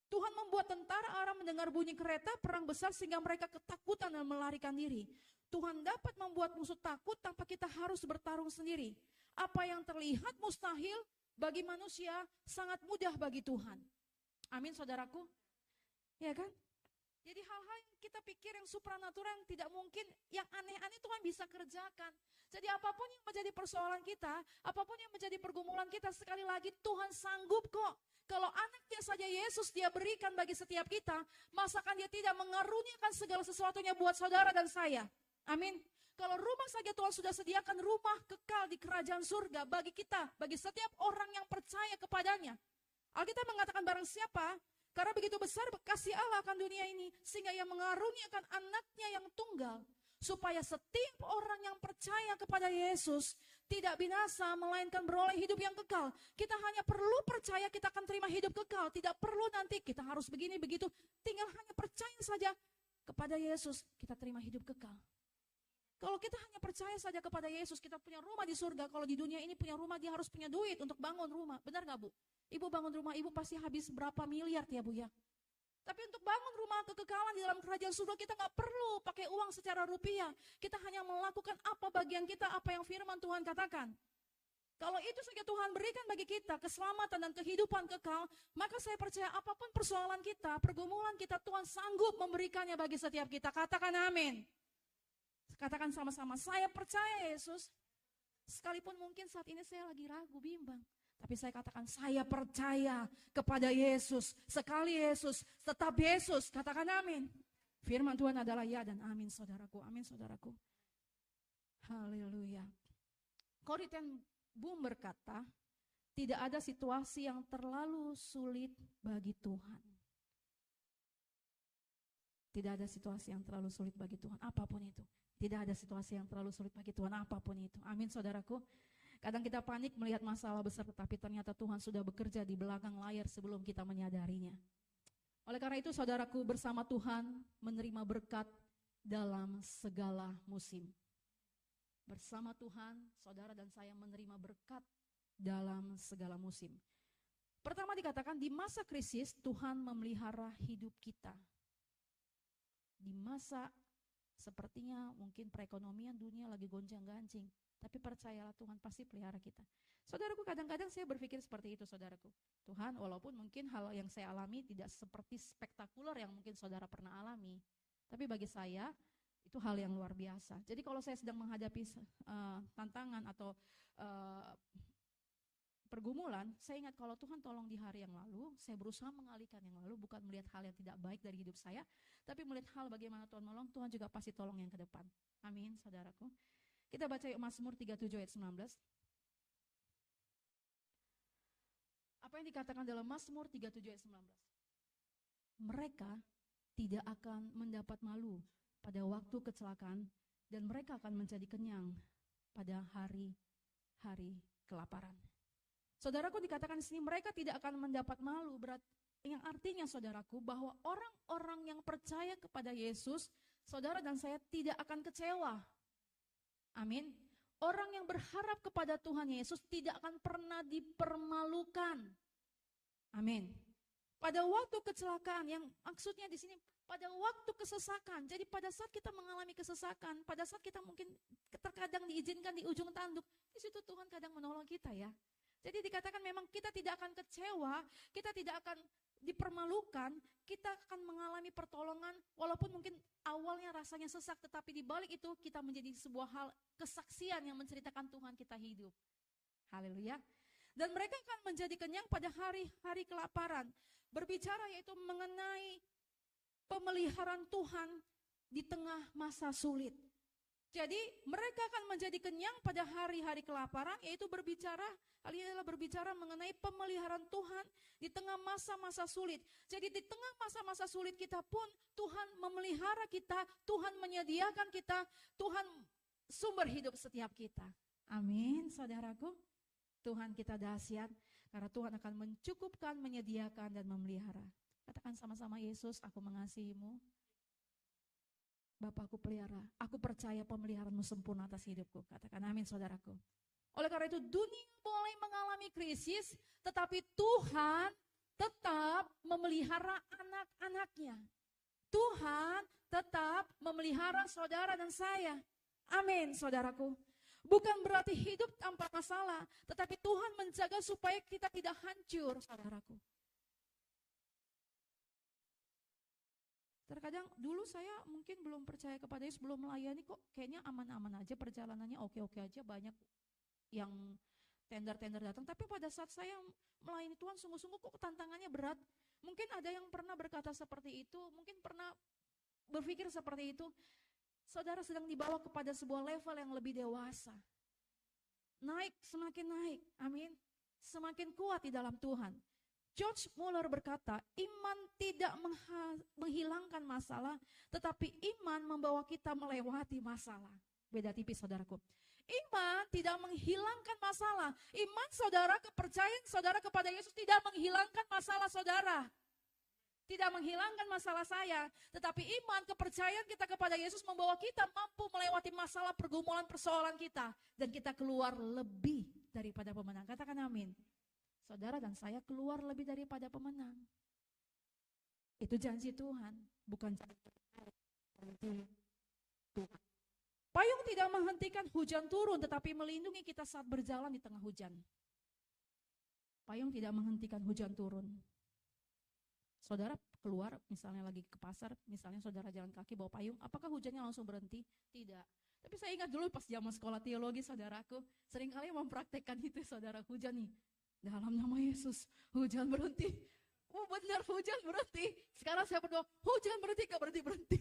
Tuhan membuat tentara Aram mendengar bunyi kereta perang besar sehingga mereka ketakutan dan melarikan diri. Tuhan dapat membuat musuh takut tanpa kita harus bertarung sendiri. Apa yang terlihat mustahil bagi manusia sangat mudah bagi Tuhan. Amin, saudaraku. Ya kan? Jadi hal-hal yang kita pikir yang supranatural, yang tidak mungkin, yang aneh-aneh Tuhan bisa kerjakan. Jadi apapun yang menjadi persoalan kita, apapun yang menjadi pergumulan kita, sekali lagi Tuhan sanggup kok. Kalau anaknya saja Yesus dia berikan bagi setiap kita, masakan dia tidak mengaruniakan segala sesuatunya buat saudara dan saya. Amin. Kalau rumah saja Tuhan sudah sediakan rumah kekal di kerajaan surga bagi kita, bagi setiap orang yang percaya kepadanya. Alkitab mengatakan barang siapa, karena begitu besar kasih Allah akan dunia ini, sehingga ia mengaruniakan anaknya yang tunggal, supaya setiap orang yang percaya kepada Yesus tidak binasa, melainkan beroleh hidup yang kekal. Kita hanya perlu percaya kita akan terima hidup kekal, tidak perlu nanti kita harus begini begitu, tinggal hanya percaya saja kepada Yesus, kita terima hidup kekal. Kalau kita hanya percaya saja kepada Yesus, kita punya rumah di surga. Kalau di dunia ini punya rumah, dia harus punya duit untuk bangun rumah. Benar gak, Bu? Ibu bangun rumah, ibu pasti habis berapa miliar ya, Bu ya. Tapi untuk bangun rumah kekekalan di dalam kerajaan surga, kita gak perlu pakai uang secara rupiah. Kita hanya melakukan apa bagian kita, apa yang firman Tuhan katakan. Kalau itu saja Tuhan berikan bagi kita, keselamatan dan kehidupan kekal, maka saya percaya apapun persoalan kita, pergumulan kita, Tuhan sanggup memberikannya bagi setiap kita. Katakan amin. Katakan sama-sama, saya percaya Yesus. Sekalipun mungkin saat ini saya lagi ragu, bimbang. Tapi saya katakan, saya percaya kepada Yesus. Sekali Yesus, tetap Yesus. Katakan amin. Firman Tuhan adalah ya dan amin, saudaraku. Amin, saudaraku. Haleluya. Corrie ten Boom berkata, tidak ada situasi yang terlalu sulit bagi Tuhan. Tidak ada situasi yang terlalu sulit bagi Tuhan, apapun itu. Tidak ada situasi yang terlalu sulit bagi Tuhan, apapun itu. Amin, saudaraku. Kadang kita panik melihat masalah besar, tetapi ternyata Tuhan sudah bekerja di belakang layar sebelum kita menyadarinya. Oleh karena itu, saudaraku, bersama Tuhan menerima berkat dalam segala musim. Bersama Tuhan, saudara dan saya menerima berkat dalam segala musim. Pertama dikatakan, di masa krisis Tuhan memelihara hidup kita. Di masa sepertinya mungkin perekonomian dunia lagi gonjang-ganjing, tapi percayalah Tuhan pasti pelihara kita. Saudaraku, kadang-kadang saya berpikir seperti itu, saudaraku. Tuhan, walaupun mungkin hal yang saya alami tidak seperti spektakuler yang mungkin saudara pernah alami, tapi bagi saya itu hal yang luar biasa. Jadi kalau saya sedang menghadapi tantangan atau pergumulan, saya ingat kalau Tuhan tolong di hari yang lalu, saya berusaha mengalihkan yang lalu, bukan melihat hal yang tidak baik dari hidup saya, tapi melihat hal bagaimana Tuhan menolong, Tuhan juga pasti tolong yang ke depan. Amin, saudaraku. Kita baca yuk Mazmur 37 ayat 19. Apa yang dikatakan dalam Mazmur 37 ayat 19? Mereka tidak akan mendapat malu pada waktu kecelakaan, dan mereka akan menjadi kenyang pada hari-hari kelaparan. Saudaraku, dikatakan di sini mereka tidak akan mendapat malu, yang artinya saudaraku bahwa orang-orang yang percaya kepada Yesus, saudara dan saya tidak akan kecewa. Amin. Orang yang berharap kepada Tuhan Yesus tidak akan pernah dipermalukan. Amin. Pada waktu kecelakaan, yang maksudnya di sini pada waktu kesesakan. Jadi pada saat kita mengalami kesesakan, pada saat kita mungkin terkadang diizinkan di ujung tanduk, di situ Tuhan kadang menolong kita ya. Jadi dikatakan memang kita tidak akan kecewa, kita tidak akan dipermalukan, kita akan mengalami pertolongan walaupun mungkin awalnya rasanya sesak, tetapi di balik itu kita menjadi sebuah hal kesaksian yang menceritakan Tuhan kita hidup. Haleluya. Dan mereka akan menjadi kenyang pada hari-hari kelaparan. Berbicara yaitu mengenai pemeliharaan Tuhan di tengah masa sulit. Jadi mereka akan menjadi kenyang pada hari-hari kelaparan, yaitu berbicara, hal ini adalah berbicara mengenai pemeliharaan Tuhan di tengah masa-masa sulit. Jadi di tengah masa-masa sulit kita pun Tuhan memelihara kita, Tuhan menyediakan kita, Tuhan sumber hidup setiap kita. Amin, saudaraku. Tuhan kita dahsyat, karena Tuhan akan mencukupkan, menyediakan, dan memelihara. Katakan sama-sama, Yesus, aku mengasihimu. Bapa, aku pelihara, aku percaya pemeliharaanmu sempurna atas hidupku. Katakan amin, saudaraku. Oleh karena itu dunia boleh mengalami krisis, tetapi Tuhan tetap memelihara anak-anaknya. Tuhan tetap memelihara saudara dan saya. Amin, saudaraku. Bukan berarti hidup tanpa masalah, tetapi Tuhan menjaga supaya kita tidak hancur, saudaraku. Terkadang dulu saya mungkin belum percaya kepada Yesus, belum melayani, kok kayaknya aman-aman aja, perjalanannya oke-oke aja, banyak yang tender-tender datang. Tapi pada saat saya melayani Tuhan sungguh-sungguh kok tantangannya berat. Mungkin ada yang pernah berkata seperti itu, mungkin pernah berpikir seperti itu. Saudara sedang dibawa kepada sebuah level yang lebih dewasa. Naik, semakin naik, amin. Semakin kuat di dalam Tuhan. George Muller berkata, iman tidak menghilangkan masalah, tetapi iman membawa kita melewati masalah. Beda tipis, saudaraku. Iman tidak menghilangkan masalah. Iman saudara, kepercayaan saudara kepada Yesus tidak menghilangkan masalah saudara. Tidak menghilangkan masalah saya, tetapi iman, kepercayaan kita kepada Yesus membawa kita mampu melewati masalah, pergumulan, persoalan kita. Dan kita keluar lebih daripada pemenang. Katakan amin. Saudara dan saya keluar lebih daripada pemenang. Itu janji Tuhan, bukan janji Tuhan. Payung tidak menghentikan hujan turun, tetapi melindungi kita saat berjalan di tengah hujan. Payung tidak menghentikan hujan turun. Saudara keluar, misalnya lagi ke pasar, misalnya saudara jalan kaki bawa payung, apakah hujannya langsung berhenti? Tidak. Tapi saya ingat dulu pas zaman sekolah teologi, saudaraku, seringkali mempraktekkan itu, saudara, hujan nih. Dalam nama Yesus, hujan berhenti. Oh benar, hujan berhenti. Sekarang saya berdoa, hujan berhenti, gak berhenti-berhenti.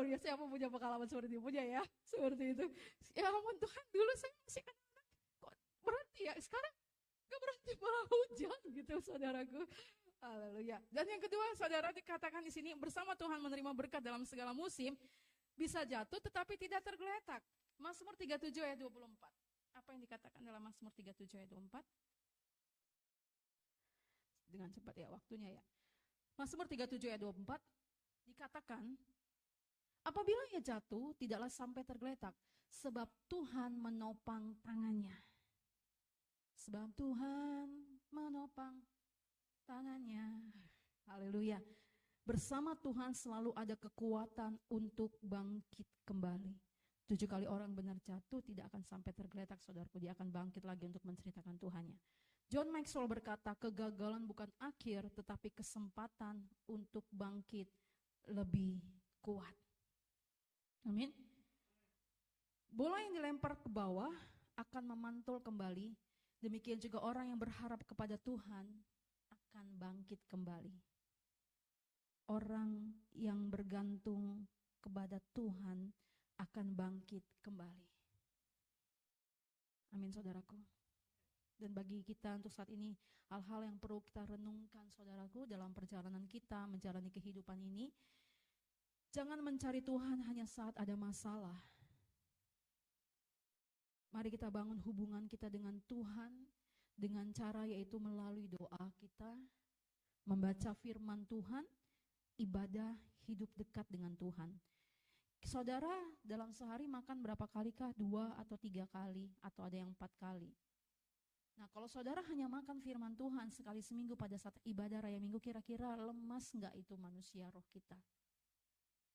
Ya, siapa punya pengalaman seperti itu? Punya ya, seperti itu. Ya ampun Tuhan, dulu saya masih anak-anak, kok berhenti ya? Sekarang gak berhenti, malah hujan gitu saudaraku. Haleluya. Dan yang kedua, saudara dikatakan di sini, bersama Tuhan menerima berkat dalam segala musim, bisa jatuh tetapi tidak tergeletak. Mazmur 37 ayat 24. Apa yang dikatakan dalam Mazmur 37 ayat 24? Dengan cepat ya waktunya ya. Mazmur 37 ayat 24 dikatakan, apabila ia jatuh tidaklah sampai tergeletak, sebab Tuhan menopang tangannya. Sebab Tuhan menopang tangannya. Haleluya. Bersama Tuhan selalu ada kekuatan untuk bangkit kembali. 7 kali orang benar jatuh tidak akan sampai tergeletak, saudaraku. Dia akan bangkit lagi untuk menceritakan Tuhannya. John Maxwell berkata, kegagalan bukan akhir tetapi kesempatan untuk bangkit lebih kuat. Amin. Bola yang dilempar ke bawah akan memantul kembali. Demikian juga orang yang berharap kepada Tuhan akan bangkit kembali. Orang yang bergantung kepada Tuhan akan bangkit kembali. Amin saudaraku. Dan bagi kita untuk saat ini, hal-hal yang perlu kita renungkan saudaraku dalam perjalanan kita menjalani kehidupan ini, jangan mencari Tuhan hanya saat ada masalah. Mari kita bangun hubungan kita dengan Tuhan dengan cara yaitu melalui doa kita, membaca firman Tuhan, ibadah, hidup dekat dengan Tuhan. Saudara dalam sehari makan berapa kalikah? 2 atau 3 kali, atau ada yang 4 kali. Nah kalau saudara hanya makan firman Tuhan sekali seminggu pada saat ibadah raya minggu, kira-kira lemas enggak itu manusia roh kita?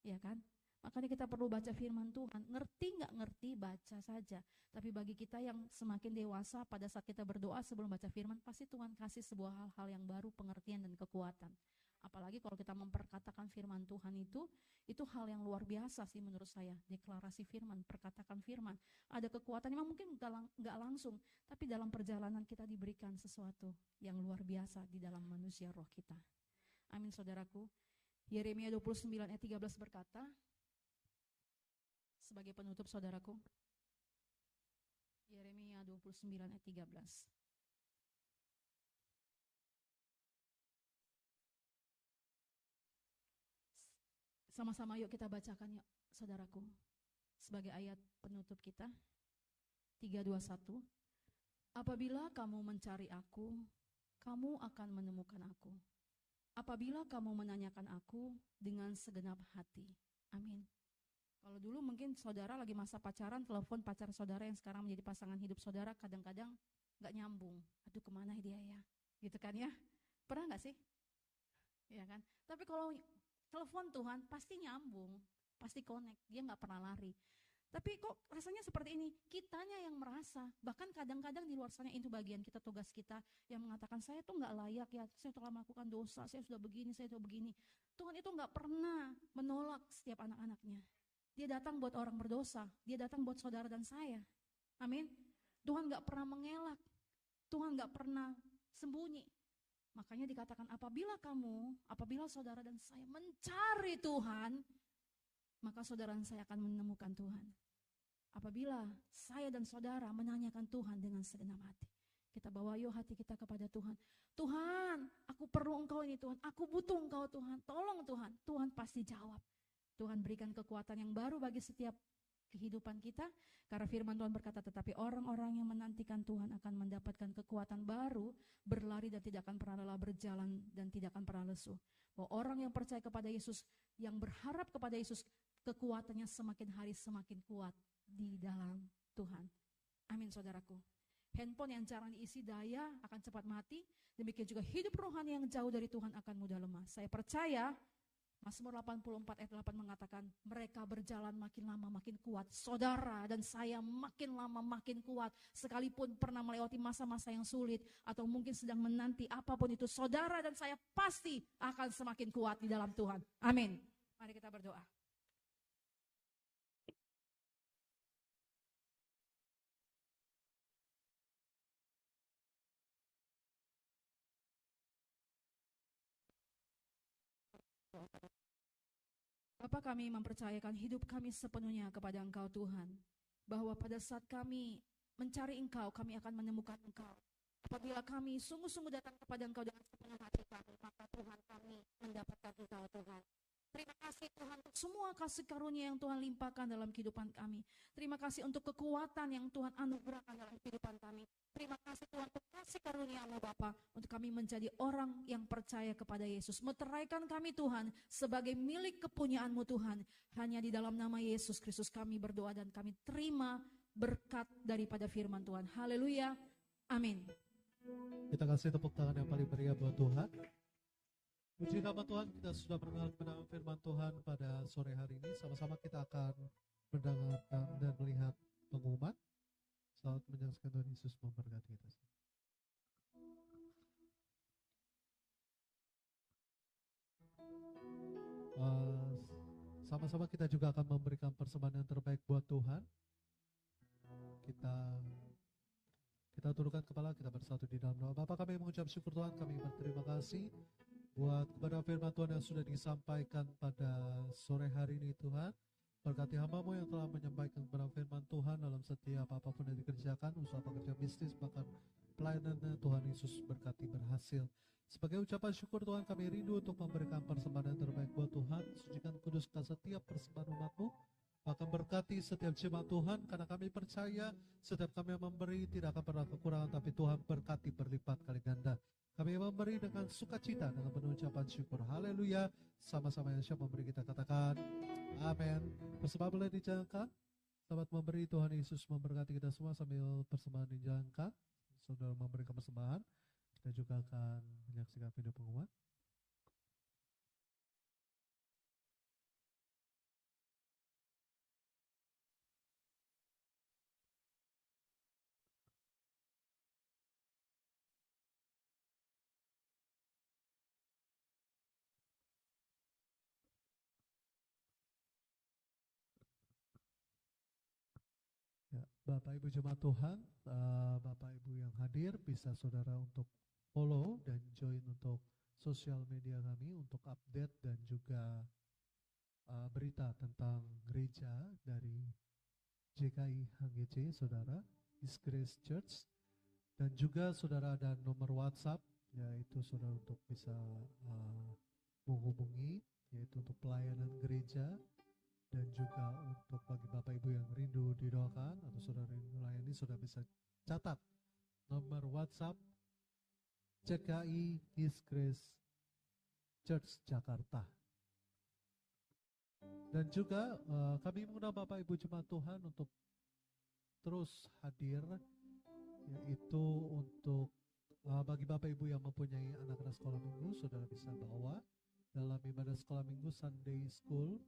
Ya kan? Makanya kita perlu baca firman Tuhan. Ngerti nggak ngerti, baca saja. Tapi bagi kita yang semakin dewasa, pada saat kita berdoa sebelum baca firman, pasti Tuhan kasih sebuah hal-hal yang baru, pengertian dan kekuatan. Apalagi kalau kita memperkatakan firman Tuhan itu hal yang luar biasa sih menurut saya. Deklarasi firman, perkatakan firman, ada kekuatan. Memang mungkin nggak langsung, tapi dalam perjalanan kita diberikan sesuatu yang luar biasa di dalam manusia roh kita. Amin saudaraku. Yeremia 29 ayat 13 berkata, sebagai penutup saudaraku, Yeremia 29 ayat 13. Sama-sama yuk kita bacakan yuk saudaraku, sebagai ayat penutup kita. 321. Apabila kamu mencari aku, kamu akan menemukan aku. Apabila kamu menanyakan aku dengan segenap hati. Amin. Kalau dulu mungkin saudara lagi masa pacaran, telepon pacar saudara yang sekarang menjadi pasangan hidup saudara, kadang-kadang gak nyambung. Aduh kemana dia ya? Gitu kan ya? Pernah gak sih? Ya kan? Tapi kalau telepon Tuhan pasti nyambung, pasti connect, dia gak pernah lari. Tapi kok rasanya seperti ini, kitanya yang merasa, bahkan kadang-kadang di luar sana itu bagian kita, tugas kita yang mengatakan saya tuh gak layak ya, saya telah melakukan dosa, saya sudah begini, saya sudah begini. Tuhan itu gak pernah menolak setiap anak-anaknya. Dia datang buat orang berdosa, dia datang buat saudara dan saya. Amin. Tuhan gak pernah mengelak, Tuhan gak pernah sembunyi. Makanya dikatakan apabila saudara dan saya mencari Tuhan, maka saudara dan saya akan menemukan Tuhan. Apabila saya dan saudara menanyakan Tuhan dengan segenap hati, kita bawa yuk hati kita kepada Tuhan. Tuhan, aku perlu Engkau ini Tuhan, aku butuh Engkau Tuhan, tolong Tuhan. Tuhan pasti jawab. Tuhan berikan kekuatan yang baru bagi setiap kehidupan kita. Karena firman Tuhan berkata, tetapi orang-orang yang menantikan Tuhan akan mendapatkan kekuatan baru, berlari dan tidak akan pernah lelah, berjalan dan tidak akan pernah lesu. Bahwa orang yang percaya kepada Yesus, yang berharap kepada Yesus, kekuatannya semakin hari semakin kuat di dalam Tuhan. Amin saudaraku. Handphone yang jarang diisi daya akan cepat mati. Demikian juga hidup rohani yang jauh dari Tuhan akan mudah lemah. Saya percaya Mazmur 84 ayat 8 mengatakan, mereka berjalan makin lama makin kuat. Saudara dan saya makin lama makin kuat. Sekalipun pernah melewati masa-masa yang sulit, atau mungkin sedang menanti apapun itu, saudara dan saya pasti akan semakin kuat di dalam Tuhan. Amin. Mari kita berdoa. Bapa, kami mempercayakan hidup kami sepenuhnya kepada Engkau Tuhan. Bahwa pada saat kami mencari Engkau, kami akan menemukan Engkau. Apabila kami sungguh-sungguh datang kepada Engkau dengan sepenuh hati kami, maka Tuhan, kami mendapatkan Engkau Tuhan. Terima kasih Tuhan untuk semua kasih karunia yang Tuhan limpahkan dalam kehidupan kami. Terima kasih untuk kekuatan yang Tuhan anugerahkan dalam kehidupan kami. Terima kasih Tuhan untuk kasih karunia-Mu Bapa, untuk kami menjadi orang yang percaya kepada Yesus. Meteraikan kami Tuhan sebagai milik kepunyaan-Mu Tuhan. Hanya di dalam nama Yesus Kristus kami berdoa dan kami terima berkat daripada firman Tuhan. Haleluya. Amin. Kita kasih tepuk tangan yang paling meriah buat Tuhan. Puji nama Tuhan, kita sudah mendengar firman Tuhan pada sore hari ini. Sama-sama kita akan mendengarkan dan melihat pengumuman. Selamat menyaksikan, Tuhan Yesus memberkati kita. Sama-sama kita juga akan memberikan persembahan yang terbaik buat Tuhan. Kita tundukkan kepala, kita bersatu di dalam doa. Bapa, kami mengucap syukur Tuhan, kami berterima kasih buat kepada firman Tuhan yang sudah disampaikan pada sore hari ini Tuhan. Berkati hamba-Mu yang telah menyampaikan kepada firman Tuhan dalam setiap apapun yang dikerjakan, usaha pekerjaan bisnis, bahkan pelayanannya Tuhan Yesus berkati berhasil. Sebagai ucapan syukur Tuhan, kami rindu untuk memberikan persembahan yang terbaik buat Tuhan. Sucikan kuduskan setiap persembahan umat-Mu, bahkan berkati setiap jemaat Tuhan, karena kami percaya setiap kami yang memberi tidak akan pernah kekurangan, tapi Tuhan berkati berlipat kali ganda. Kami memberi dengan sukacita, dengan penuh ucapan syukur. Haleluya. Sama-sama yang siap memberi, kita katakan amin. Persembahan boleh dijalankan. Selamat memberi, Tuhan Yesus memberkati kita semua. Sambil persembahan dijalankan, saudara memberikan persembahan, kita juga akan menyaksikan video pengumuman. Ya, Bapak Ibu jemaat Tuhan, Bapak Ibu yang hadir, bisa saudara untuk follow dan join untuk sosial media kami untuk update dan juga berita tentang gereja dari JKI HGC, saudara, His Grace Church. Dan juga saudara ada nomor WhatsApp, yaitu saudara untuk bisa menghubungi, yaitu untuk pelayanan gereja. Dan juga untuk bagi Bapak Ibu yang rindu didoakan atau saudara rindu melayani, saudara bisa catat nomor WhatsApp JKI His Grace Church Jakarta. Dan juga kami mengundang Bapak Ibu jemaat Tuhan untuk terus hadir, yaitu untuk bagi Bapak Ibu yang mempunyai anak-anak sekolah minggu, saudara bisa bawa dalam ibadah sekolah minggu Sunday School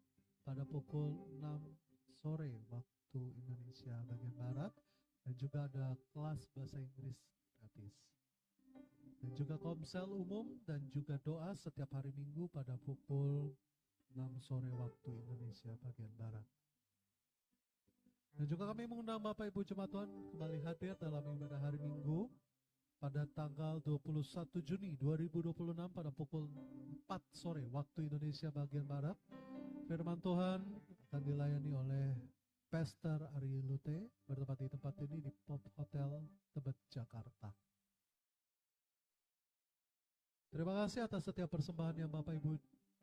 pada pukul 6 sore waktu Indonesia bagian Barat, dan juga ada kelas bahasa Inggris gratis. Dan juga komsel umum dan juga doa setiap hari Minggu pada pukul 6 sore waktu Indonesia bagian Barat. Dan juga kami mengundang Bapak Ibu jemaat Tuhan kembali hadir dalam ibadah hari Minggu pada tanggal 21 Juni 2026 pada pukul 4 sore waktu Indonesia bagian Barat. Firman Tuhan akan dilayani oleh Pastor Ari Lute, bertempat di tempat ini di Pop Hotel Tebet, Jakarta. Terima kasih atas setiap persembahan yang Bapak Ibu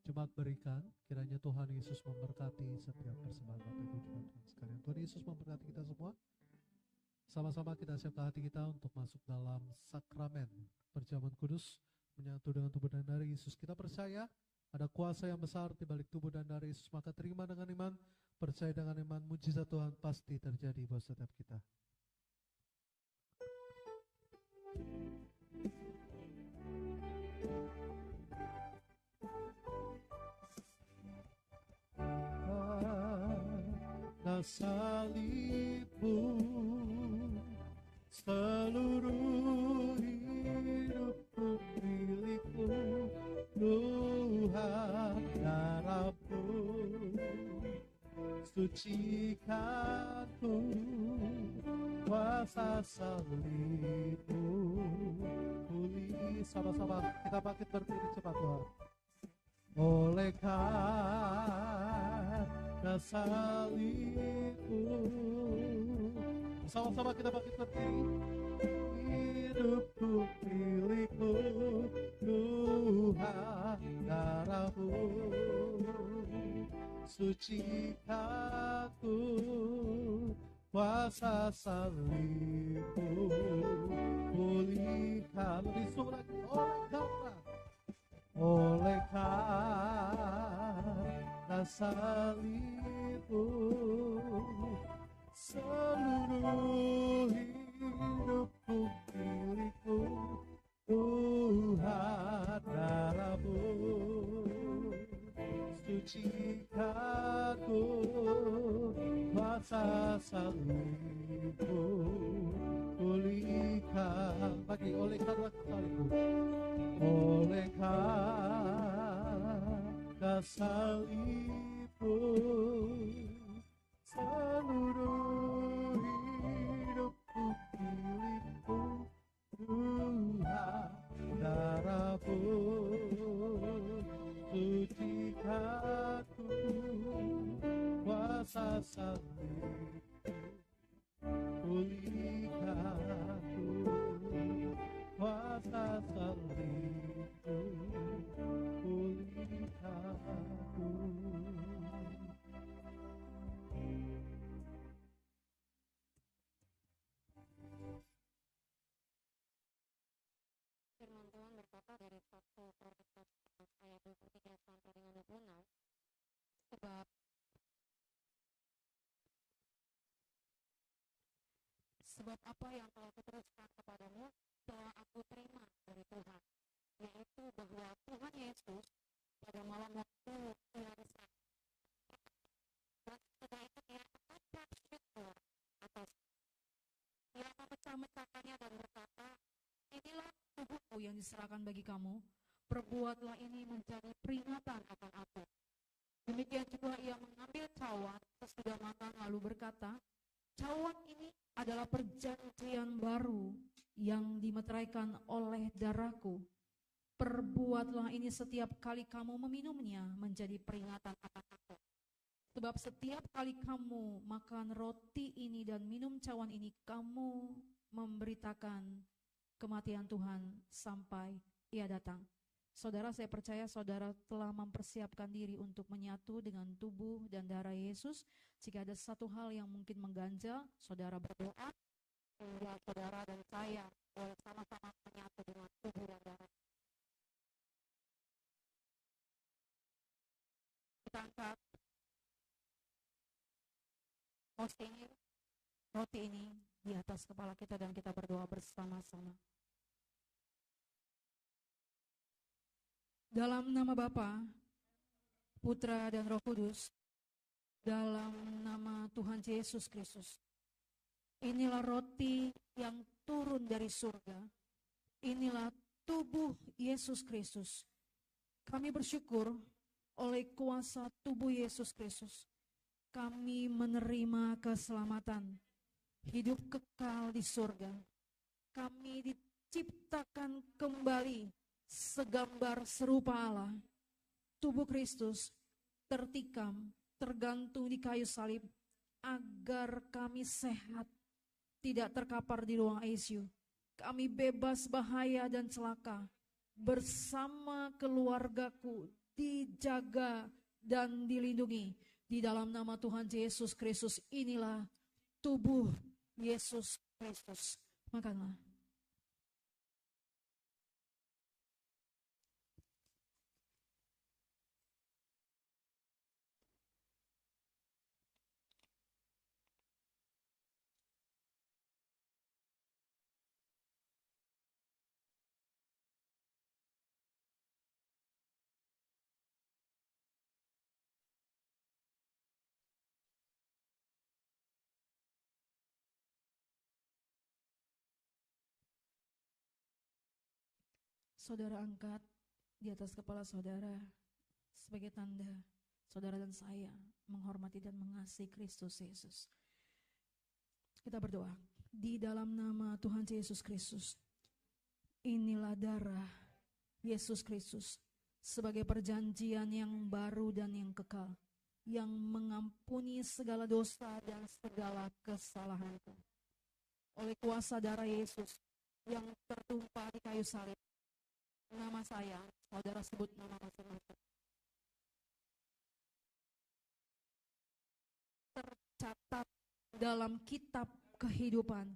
jemaat berikan. Kiranya Tuhan Yesus memberkati setiap persembahan Bapak Ibu jemaat sekalian. Tuhan Yesus memberkati kita semua. Sama-sama kita siapkan hati kita untuk masuk dalam sakramen perjamuan kudus, menyatu dengan tubuh dan darah Yesus. Kita percaya ada kuasa yang besar di balik tubuh dan darah Yesus, maka terima dengan iman, percaya dengan iman, mujizat Tuhan pasti terjadi buat setiap kita. Karena salibmu seluruh hidupku milikmu, Tuhan darahmu sucikanku, kuasa salibmu pulih. Sama-sama kita bangkit berdiri cepat Tuhan. oleh karena salibmu. Sama-sama kita bangkit berdiri. Hidupku milikmu, Tuhan darahmu sucikan ku, kuasa salibmu pulihkan. Disuruh lagi oleh karena salibmu seluruh hidupku milikmu, Tuhan darahmu sucikan ku, kuasa salibmu pulihkan. Bagi oleh karena salibmu, oleh karena salibmu seluruh hidupku milikmu, Tuhan darahmu sucikan ku, kuasa salibmu pulihkan ku, kuasa salibmu pulihkan ku. Firman Tuhan berkata dari 1 Korintus ayat 23 sampai dengan 26, sebab apa yang telah kuteruskan kepadamu telah aku terima dari Tuhan, yaitu bahwa Tuhan Yesus pada malam waktu Ia disalib, dan setelah itu Ia mengucap syukur atas, Ia memecah-mecahkannya dan berkata, inilah tubuhku yang diserahkan bagi kamu, perbuatlah ini menjadi peringatan akan aku. Demikian juga Ia mengambil cawan sesudah makan lalu berkata, cawan ini adalah perjanjian baru yang dimeteraikan oleh darahku. Perbuatlah ini setiap kali kamu meminumnya menjadi peringatan akan aku. Sebab setiap kali kamu makan roti ini dan minum cawan ini, kamu memberitakan kematian Tuhan sampai Ia datang. Saudara, saya percaya saudara telah mempersiapkan diri untuk menyatu dengan tubuh dan darah Yesus. Jika ada satu hal yang mungkin mengganjal, saudara berdoa, sehingga saudara dan saya boleh sama-sama menyatu dengan tubuh dan darah. Kita angkat roti ini di atas kepala kita dan kita berdoa bersama-sama. Dalam nama Bapa, Putra dan Roh Kudus, dalam nama Tuhan Yesus Kristus, inilah roti yang turun dari surga. Inilah tubuh Yesus Kristus. Kami bersyukur oleh kuasa tubuh Yesus Kristus, kami menerima keselamatan, hidup kekal di surga. Kami diciptakan kembali segambar serupa Allah. Tubuh Kristus tertikam, tergantung di kayu salib, agar kami sehat, tidak terkapar di ruang ICU. Kami bebas bahaya dan celaka, bersama keluargaku dijaga dan dilindungi. Di dalam nama Tuhan Yesus Kristus, inilah tubuh Yesus Kristus. Makanlah. Saudara angkat di atas kepala saudara sebagai tanda saudara dan saya menghormati dan mengasihi Kristus Yesus. Kita berdoa di dalam nama Tuhan Yesus Kristus. Inilah darah Yesus Kristus sebagai perjanjian yang baru dan yang kekal, yang mengampuni segala dosa dan segala kesalahanku. Oleh kuasa darah Yesus yang tertumpah di kayu salib, nama saya, saudara sebut nama masing-masing, tercatat dalam kitab kehidupan.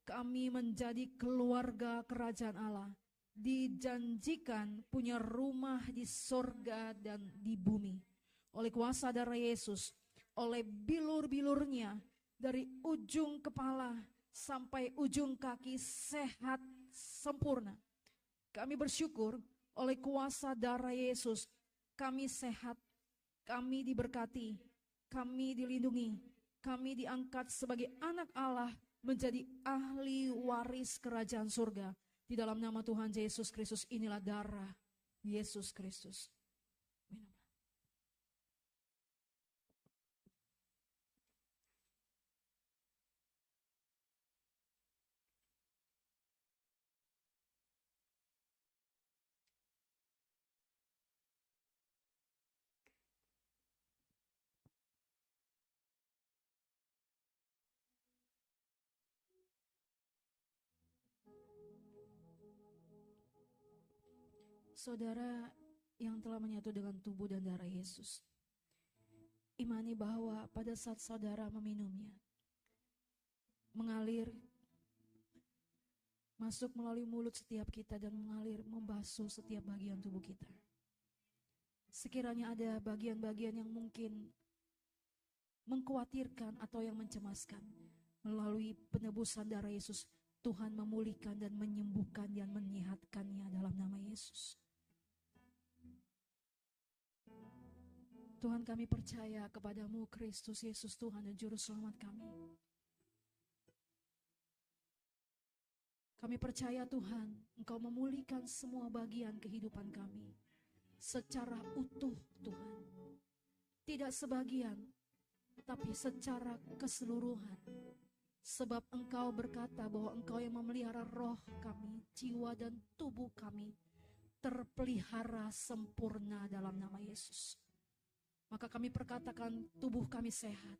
Kami menjadi keluarga kerajaan Allah, dijanjikan punya rumah di sorga dan di bumi. Oleh kuasa darah Yesus, oleh bilur-bilurnya, dari ujung kepala sampai ujung kaki sehat sempurna. Kami bersyukur oleh kuasa darah Yesus, kami sehat, kami diberkati, kami dilindungi, kami diangkat sebagai anak Allah, menjadi ahli waris kerajaan surga. Di dalam nama Tuhan Yesus Kristus, inilah darah Yesus Kristus. Minumlah. Saudara yang telah menyatu dengan tubuh dan darah Yesus, imani bahwa pada saat saudara meminumnya, mengalir masuk melalui mulut setiap kita dan mengalir membasuh setiap bagian tubuh kita. Sekiranya ada bagian-bagian yang mungkin mengkhawatirkan atau yang mencemaskan, melalui penebusan darah Yesus, Tuhan memulihkan dan menyembuhkan dan menyehatkannya dalam nama Yesus. Tuhan, kami percaya kepadamu, Kristus Yesus Tuhan dan Juru Selamat kami. Kami percaya Tuhan, Engkau memulihkan semua bagian kehidupan kami secara utuh Tuhan. Tidak sebagian, tapi secara keseluruhan. Sebab Engkau berkata bahwa Engkau yang memelihara roh kami, jiwa dan tubuh kami terpelihara sempurna dalam nama Yesus. Maka kami perkatakan tubuh kami sehat.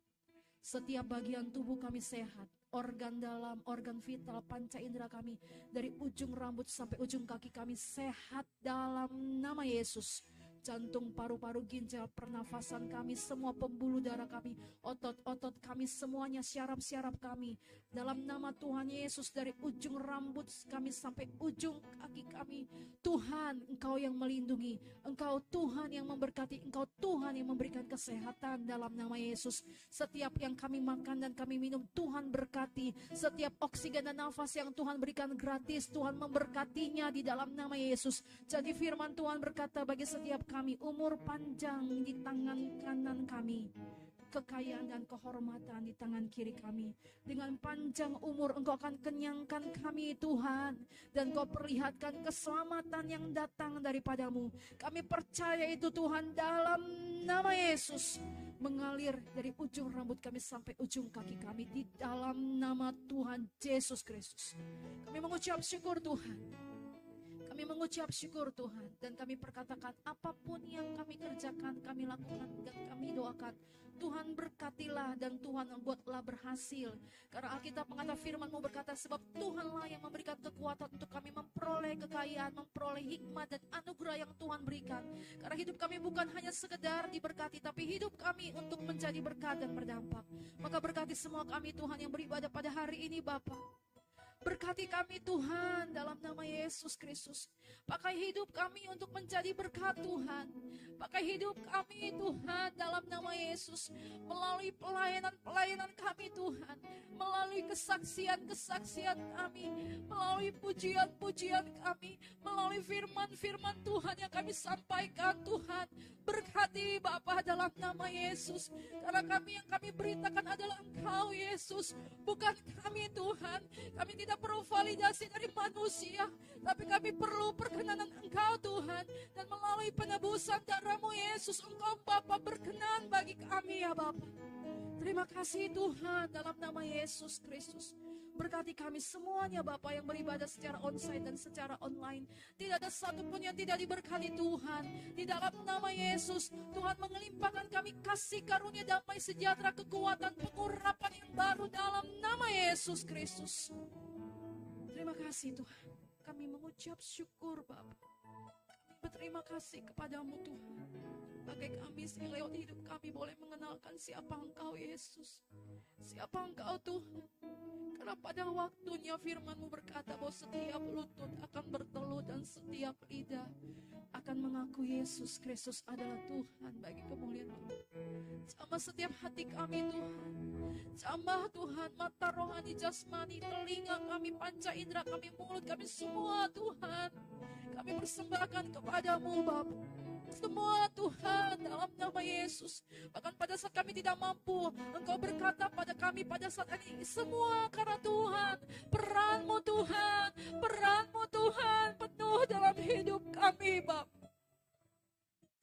Setiap bagian tubuh kami sehat. Organ dalam, organ vital, panca indera kami, dari ujung rambut sampai ujung kaki kami sehat dalam nama Yesus. Jantung, paru-paru, ginjal, pernafasan kami, semua pembuluh darah kami, otot-otot kami, semuanya syaraf-syaraf kami. Dalam nama Tuhan Yesus, dari ujung rambut kami sampai ujung kaki kami, Tuhan, Engkau yang melindungi, Engkau Tuhan yang memberkati, Engkau Tuhan yang memberikan kesehatan dalam nama Yesus. Setiap yang kami makan dan kami minum, Tuhan berkati. Setiap oksigen dan nafas yang Tuhan berikan gratis, Tuhan memberkatinya di dalam nama Yesus. Jadi firman Tuhan berkata bagi setiap kami, umur panjang di tangan kanan kami, kekayaan dan kehormatan di tangan kiri kami. Dengan panjang umur Engkau akan kenyangkan kami Tuhan, dan Engkau perlihatkan keselamatan yang datang daripadamu. Kami percaya itu Tuhan dalam nama Yesus. Mengalir dari ujung rambut kami sampai ujung kaki kami di dalam nama Tuhan Yesus Kristus. Kami mengucap syukur Tuhan. Kami mengucap syukur Tuhan, dan kami perkatakan apapun yang kami kerjakan, kami lakukan dan kami doakan, Tuhan berkatilah dan Tuhan buatlah berhasil. Karena Alkitab mengatakan, firman-Mu berkata, sebab Tuhanlah yang memberikan kekuatan untuk kami memperoleh kekayaan, memperoleh hikmat dan anugerah yang Tuhan berikan. Karena hidup kami bukan hanya sekedar diberkati, tapi hidup kami untuk menjadi berkat dan berdampak. Maka berkati semua kami Tuhan yang beribadah pada hari ini Bapa. Berkati kami Tuhan dalam nama Yesus Kristus. Pakai hidup kami untuk menjadi berkat Tuhan. Pakai hidup kami Tuhan dalam nama Yesus. Melalui pelayanan-pelayanan kami Tuhan. Melalui kesaksian-kesaksian kami. Melalui pujian-pujian kami. Melalui firman-firman Tuhan yang kami sampaikan Tuhan. Berkati Bapa dalam nama Yesus. Karena kami yang kami beritakan adalah Engkau Yesus. Bukan kami Tuhan. Kami tidak perlu validasi dari manusia, tapi kami perlu perkenanan Engkau Tuhan. Dan melalui penebusan darah-Mu Yesus, Engkau Bapa berkenan bagi kami ya Bapa. Terima kasih Tuhan, dalam nama Yesus Kristus. Berkati kami semuanya Bapa yang beribadah secara onsite dan secara online. Tidak ada satupun yang tidak diberkati Tuhan. Di dalam nama Yesus, Tuhan mengelimpahkan kami kasih karunia, damai sejahtera, kekuatan, pengurapan yang baru dalam nama Yesus Kristus. Terima kasih Tuhan. Kami mengucap syukur Bapa. Kami berterima kasih kepadamu Tuhan. Bagi kami lewat hidup kami boleh mengenalkan siapa Engkau Yesus. Siapa Engkau Tuhan. Karena pada waktunya firman-Mu berkata bahwa setiap lutut akan bertelut dan setiap lidah akan mengaku Yesus Kristus adalah Tuhan bagi kemuliaan Allah. Jamah setiap hati kami Tuhan. Jamah Tuhan mata rohani jasmani, telinga kami, panca indera kami, mulut kami, semua Tuhan. Kami persembahkan kepadamu Bapa. Semua Tuhan dalam nama Yesus. Bahkan pada saat kami tidak mampu, Engkau berkata pada kami pada saat ini, semua karena Tuhan. Peran-Mu Tuhan, peran-Mu Tuhan penuh dalam hidup kami Bapa.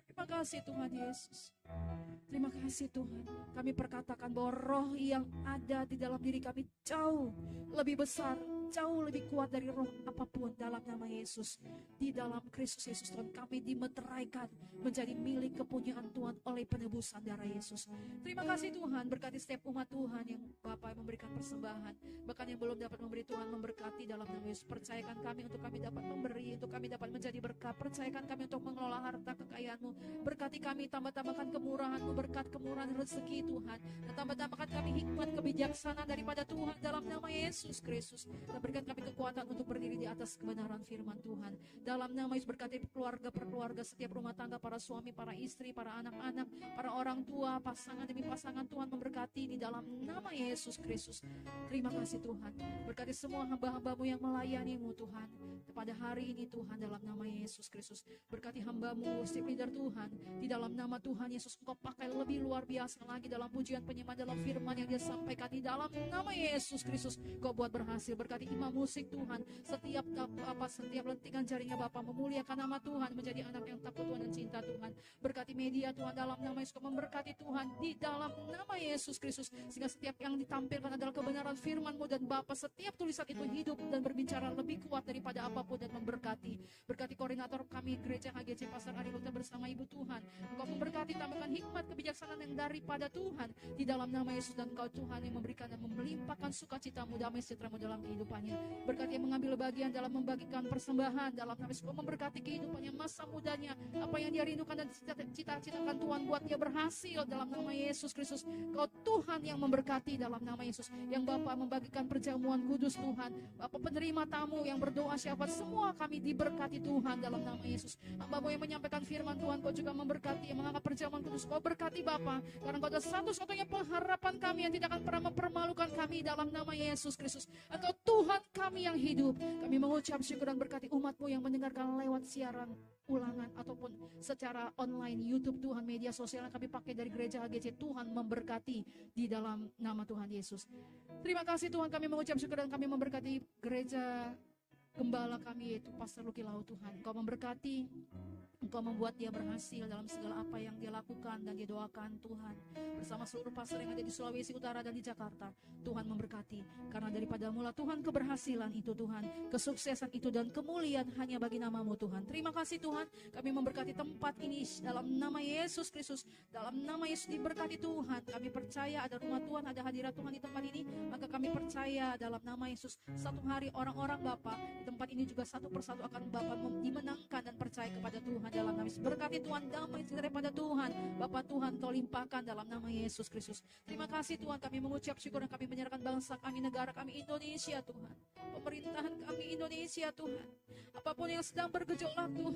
Terima kasih Tuhan Yesus. Terima kasih Tuhan. Kami perkatakan bahwa roh yang ada di dalam diri kami jauh lebih besar, jauh lebih kuat dari roh apapun dalam nama Yesus. Di dalam Kristus Yesus Tuhan, kami dimeteraikan menjadi milik kepunyaan Tuhan oleh penebusan darah Yesus. Terima kasih Tuhan, berkati setiap umat Tuhan yang Bapa memberikan persembahan, bahkan yang belum dapat memberi, Tuhan memberkati dalam nama Yesus. Percayakan kami untuk kami dapat memberi, untuk kami dapat menjadi berkat. Percayakan kami untuk mengelola harta kekayaan-Mu. Berkati kami, tambah-tambahkan kemurahan-Mu, berkat kemurahan rezeki Tuhan, dan tambah-tambahkan kami hikmat kebijaksanaan daripada Tuhan dalam nama Yesus Kristus. Dan berikan kami kekuatan untuk berdiri di atas kebenaran firman Tuhan. Dalam nama Yesus, berkati keluarga per keluarga, setiap rumah tangga, para suami, para istri, para anak-anak, para orang tua, pasangan demi pasangan, Tuhan memberkati di dalam nama Yesus Kristus. Terima kasih Tuhan. Berkati semua hamba-hamba-Mu yang melayani-Mu Tuhan pada hari ini Tuhan, dalam nama Yesus Kristus. Berkati hamba-Mu, setiap leader Tuhan, di dalam nama Tuhan Yesus, Engkau pakai lebih luar biasa lagi dalam pujian penyembah, dalam firman yang Dia sampaikan di dalam nama Yesus Kristus. Kau buat berhasil. Berkati imam musik Tuhan, setiap lentikan jaringnya Bapa memuliakan nama Tuhan, menjadi anak yang takut Tuhan dan cinta Tuhan. Berkati media Tuhan, dalam nama Yesus, Kau memberkati Tuhan di dalam nama Yesus Kristus, sehingga setiap yang ditampilkan adalah kebenaran firman-Mu, dan Bapa setiap tulisan itu hidup dan berbicara lebih kuat daripada apapun dan memberkati. Berkati koordinator kami Gereja HGC Pasar Ariluta bersama Ibu Tuhan. Engkau memberkati, tambahkan hikmat kebijaksanaan yang daripada Tuhan di dalam nama Yesus, dan Engkau Tuhan yang memberikan dan melimpahkan sukacita-Mu, damai sejahtera-Mu dalam kehidupannya. Berkati yang mengambil bagian dalam membagikan persembahan dalam nama Yesus, Kau memberkati kehidupannya, masa mudanya, apa yang dia rindukan dan cita-citakan Tuhan buat dia berhasil dalam nama Yesus Kristus. Kau Tuhan yang memberkati dalam nama Yesus, yang Bapa membagikan perjamuan kudus Tuhan, Bapa penerima tamu yang berdoa syafaat, semua kami diberkati Tuhan dalam nama Yesus. Hamba-Mu yang menyampaikan firman Tuhan, Kau juga memberkati, yang mengangkat perjamuan kudus, Kau berkati Bapa, karena Kau adalah satu-satunya pengharapan kami yang tidak akan pernah mempermalukan kami dalam nama Yesus Kristus. Engkau Tuhan kami yang hidup. Kami mengucap syukur dan berkati umat-Mu yang mendengarkan lewat siaran ulangan ataupun secara online YouTube Tuhan, media sosial yang kami pakai dari Gereja HGC, Tuhan memberkati di dalam nama Tuhan Yesus. Terima kasih Tuhan, kami mengucap syukur dan kami memberkati gereja gembala kami, yaitu Pastor Lucky Lau Tuhan. Engkau memberkati, Engkau membuat dia berhasil dalam segala apa yang dia lakukan dan dia doakan Tuhan. Bersama seluruh pastor yang ada di Sulawesi Utara dan di Jakarta, Tuhan memberkati. Karena daripada mula Tuhan keberhasilan itu Tuhan, kesuksesan itu dan kemuliaan hanya bagi nama-Mu Tuhan. Terima kasih Tuhan, kami memberkati tempat ini dalam nama Yesus Kristus. Dalam nama Yesus diberkati Tuhan. Kami percaya ada rumah Tuhan, ada hadirat Tuhan di tempat ini. Maka kami percaya dalam nama Yesus, satu hari orang-orang Bapa di tempat ini juga satu persatu akan Bapa dimenangkan dan percaya kepada Tuhan dalam nama Yesus. Berkati Tuhan, damai daripada Tuhan Bapa Tuhan Kau limpahkan dalam nama Yesus Kristus. Terima kasih Tuhan, kami mengucap syukur dan kami menyerahkan bangsa kami, negara kami Indonesia Tuhan, pemerintahan kami Indonesia Tuhan, apapun yang sedang bergejolak Tuhan,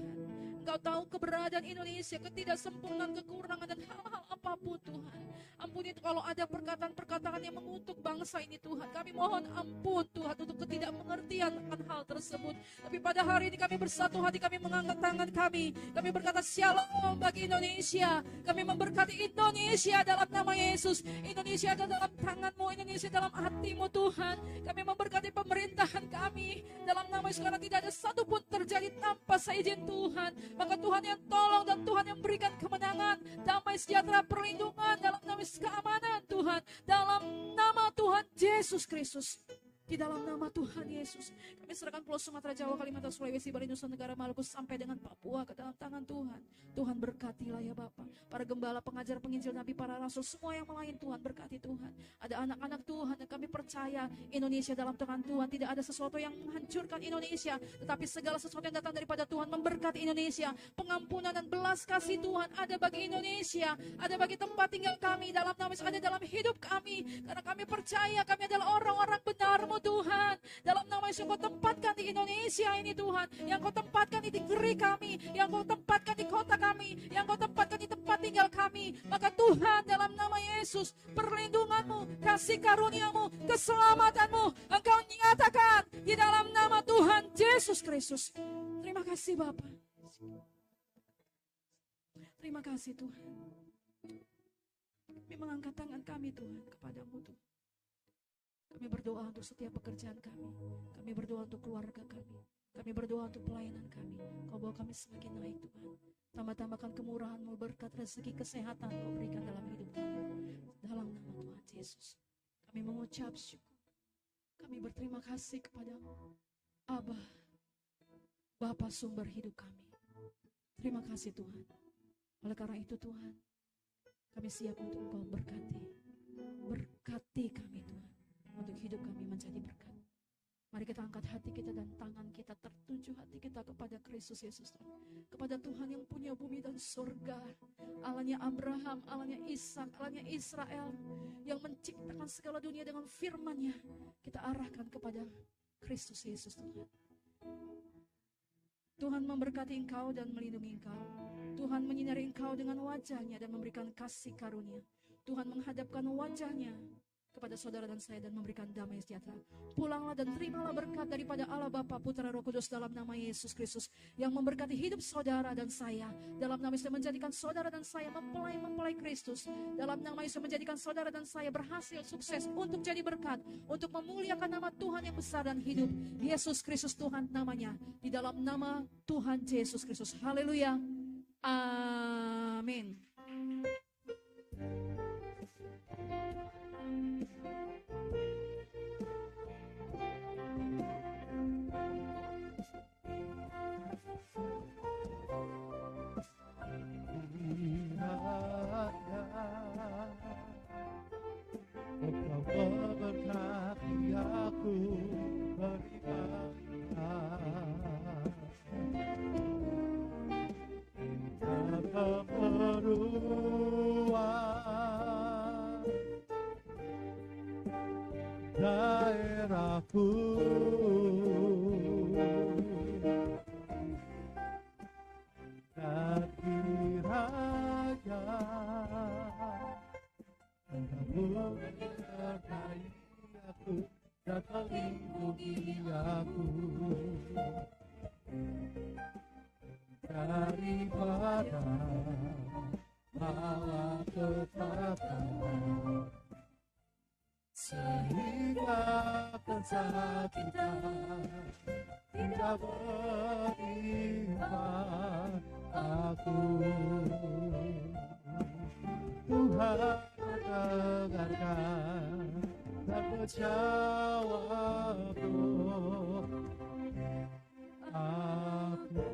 Engkau tahu keberadaan Indonesia, ketidaksempurnaan, kekurangan dan hal-hal apapun Tuhan. Ampuni kalau ada perkataan-perkataan yang mengutuk bangsa ini Tuhan, kami mohon ampun Tuhan untuk ketidakmengertian pengertian akan hal tersebut. Tapi pada hari ini kami bersatu hati, kami mengangkat tangan kami. Kami berkata shalom bagi Indonesia. Kami memberkati Indonesia dalam nama Yesus. Indonesia ada dalam tangan-Mu, Indonesia dalam hati-Mu Tuhan. Kami memberkati pemerintahan kami dalam nama Yesus, karena tidak ada satupun terjadi tanpa seizin Tuhan. Maka Tuhan yang tolong dan Tuhan yang berikan kemenangan, damai sejahtera, perlindungan dalam nama Yesus, keamanan Tuhan dalam nama Tuhan Yesus Kristus. Di dalam nama Tuhan Yesus, kami serahkan Pulau Sumatera, Jawa, Kalimantan, Sulawesi, Bali, Nusa Tenggara, Maluku sampai dengan Papua ke dalam tangan Tuhan. Tuhan berkatilah ya Bapa. Para gembala, pengajar, penginjil, nabi, para rasul, semua yang melayani Tuhan, berkati Tuhan. Ada anak-anak Tuhan dan kami percaya Indonesia dalam tangan Tuhan. Tidak ada sesuatu yang menghancurkan Indonesia, tetapi segala sesuatu yang datang daripada Tuhan memberkati Indonesia. Pengampunan dan belas kasih Tuhan ada bagi Indonesia, ada bagi tempat tinggal kami, dalam nama Yesus, ada dalam hidup kami. Karena kami percaya kami adalah orang-orang benar-Mu Tuhan. Dalam nama Yesus Kau tempatkan di Indonesia ini Tuhan, yang Kau tempatkan di negeri kami, yang Kau tempatkan di kota kami, yang Kau tempatkan di tempat tinggal kami. Maka Tuhan dalam nama Yesus, perlindungan-Mu, kasih karunia-Mu, keselamatan-Mu Engkau nyatakan di dalam nama Tuhan Yesus Kristus. Terima kasih Bapa. Terima kasih Tuhan. Kami mengangkat tangan kami Tuhan kepadamu Tuhan. Kami berdoa untuk setiap pekerjaan kami. Kami berdoa untuk keluarga kami. Kami berdoa untuk pelayanan kami. Kau bawa kami semakin naik Tuhan. Tambah-tambahkan kemurahan-Mu, berkat, rezeki, kesehatan Kau berikan dalam hidup kami. Dalam nama Tuhan Yesus, kami mengucap syukur. Kami berterima kasih kepadamu, Abba, Bapa sumber hidup kami. Terima kasih Tuhan. Oleh karena itu Tuhan, kami siap untuk Engkau berkati. Berkati kami Tuhan, untuk hidup kami menjadi berkat. Mari kita angkat hati kita dan tangan kita, tertuju hati kita kepada Kristus Yesus Tuhan. Kepada Tuhan yang punya bumi dan surga, Allahnya Abraham, Allahnya Ishak, Allahnya Israel, yang menciptakan segala dunia dengan firman-Nya. Kita arahkan kepada Kristus Yesus Tuhan. Tuhan memberkati engkau dan melindungi engkau. Tuhan menyinari engkau dengan wajah-Nya dan memberikan kasih karunia. Tuhan menghadapkan wajah-Nya kepada saudara dan saya dan memberikan damai sejahtera. Pulanglah dan terimalah berkat daripada Allah Bapa, Putra, Roh Kudus dalam nama Yesus Kristus, yang memberkati hidup saudara dan saya. Dalam nama Yesus menjadikan saudara dan saya mempelai Kristus. Dalam nama Yesus menjadikan saudara dan saya berhasil sukses untuk jadi berkat, untuk memuliakan nama Tuhan yang besar dan hidup. Yesus Kristus Tuhan namanya. Di dalam nama Tuhan Yesus Kristus. Haleluya. Amin. Engkau memberkati aku beribadah, dalam peruan daerahku, dan kiranya Engkau menyertai aku dan melindungi aku daripada malapetaka, sehingga kesakitan tidak menimpa aku. Tuhan mendengarkan dan menjawab doa aku.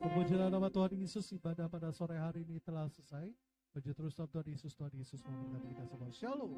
Pujilah nama Tuhan Yesus. Ibadah pada sore hari ini telah selesai. Puji terus Tuhan Yesus. Tuhan Yesus memberkati kita semua. Shalom.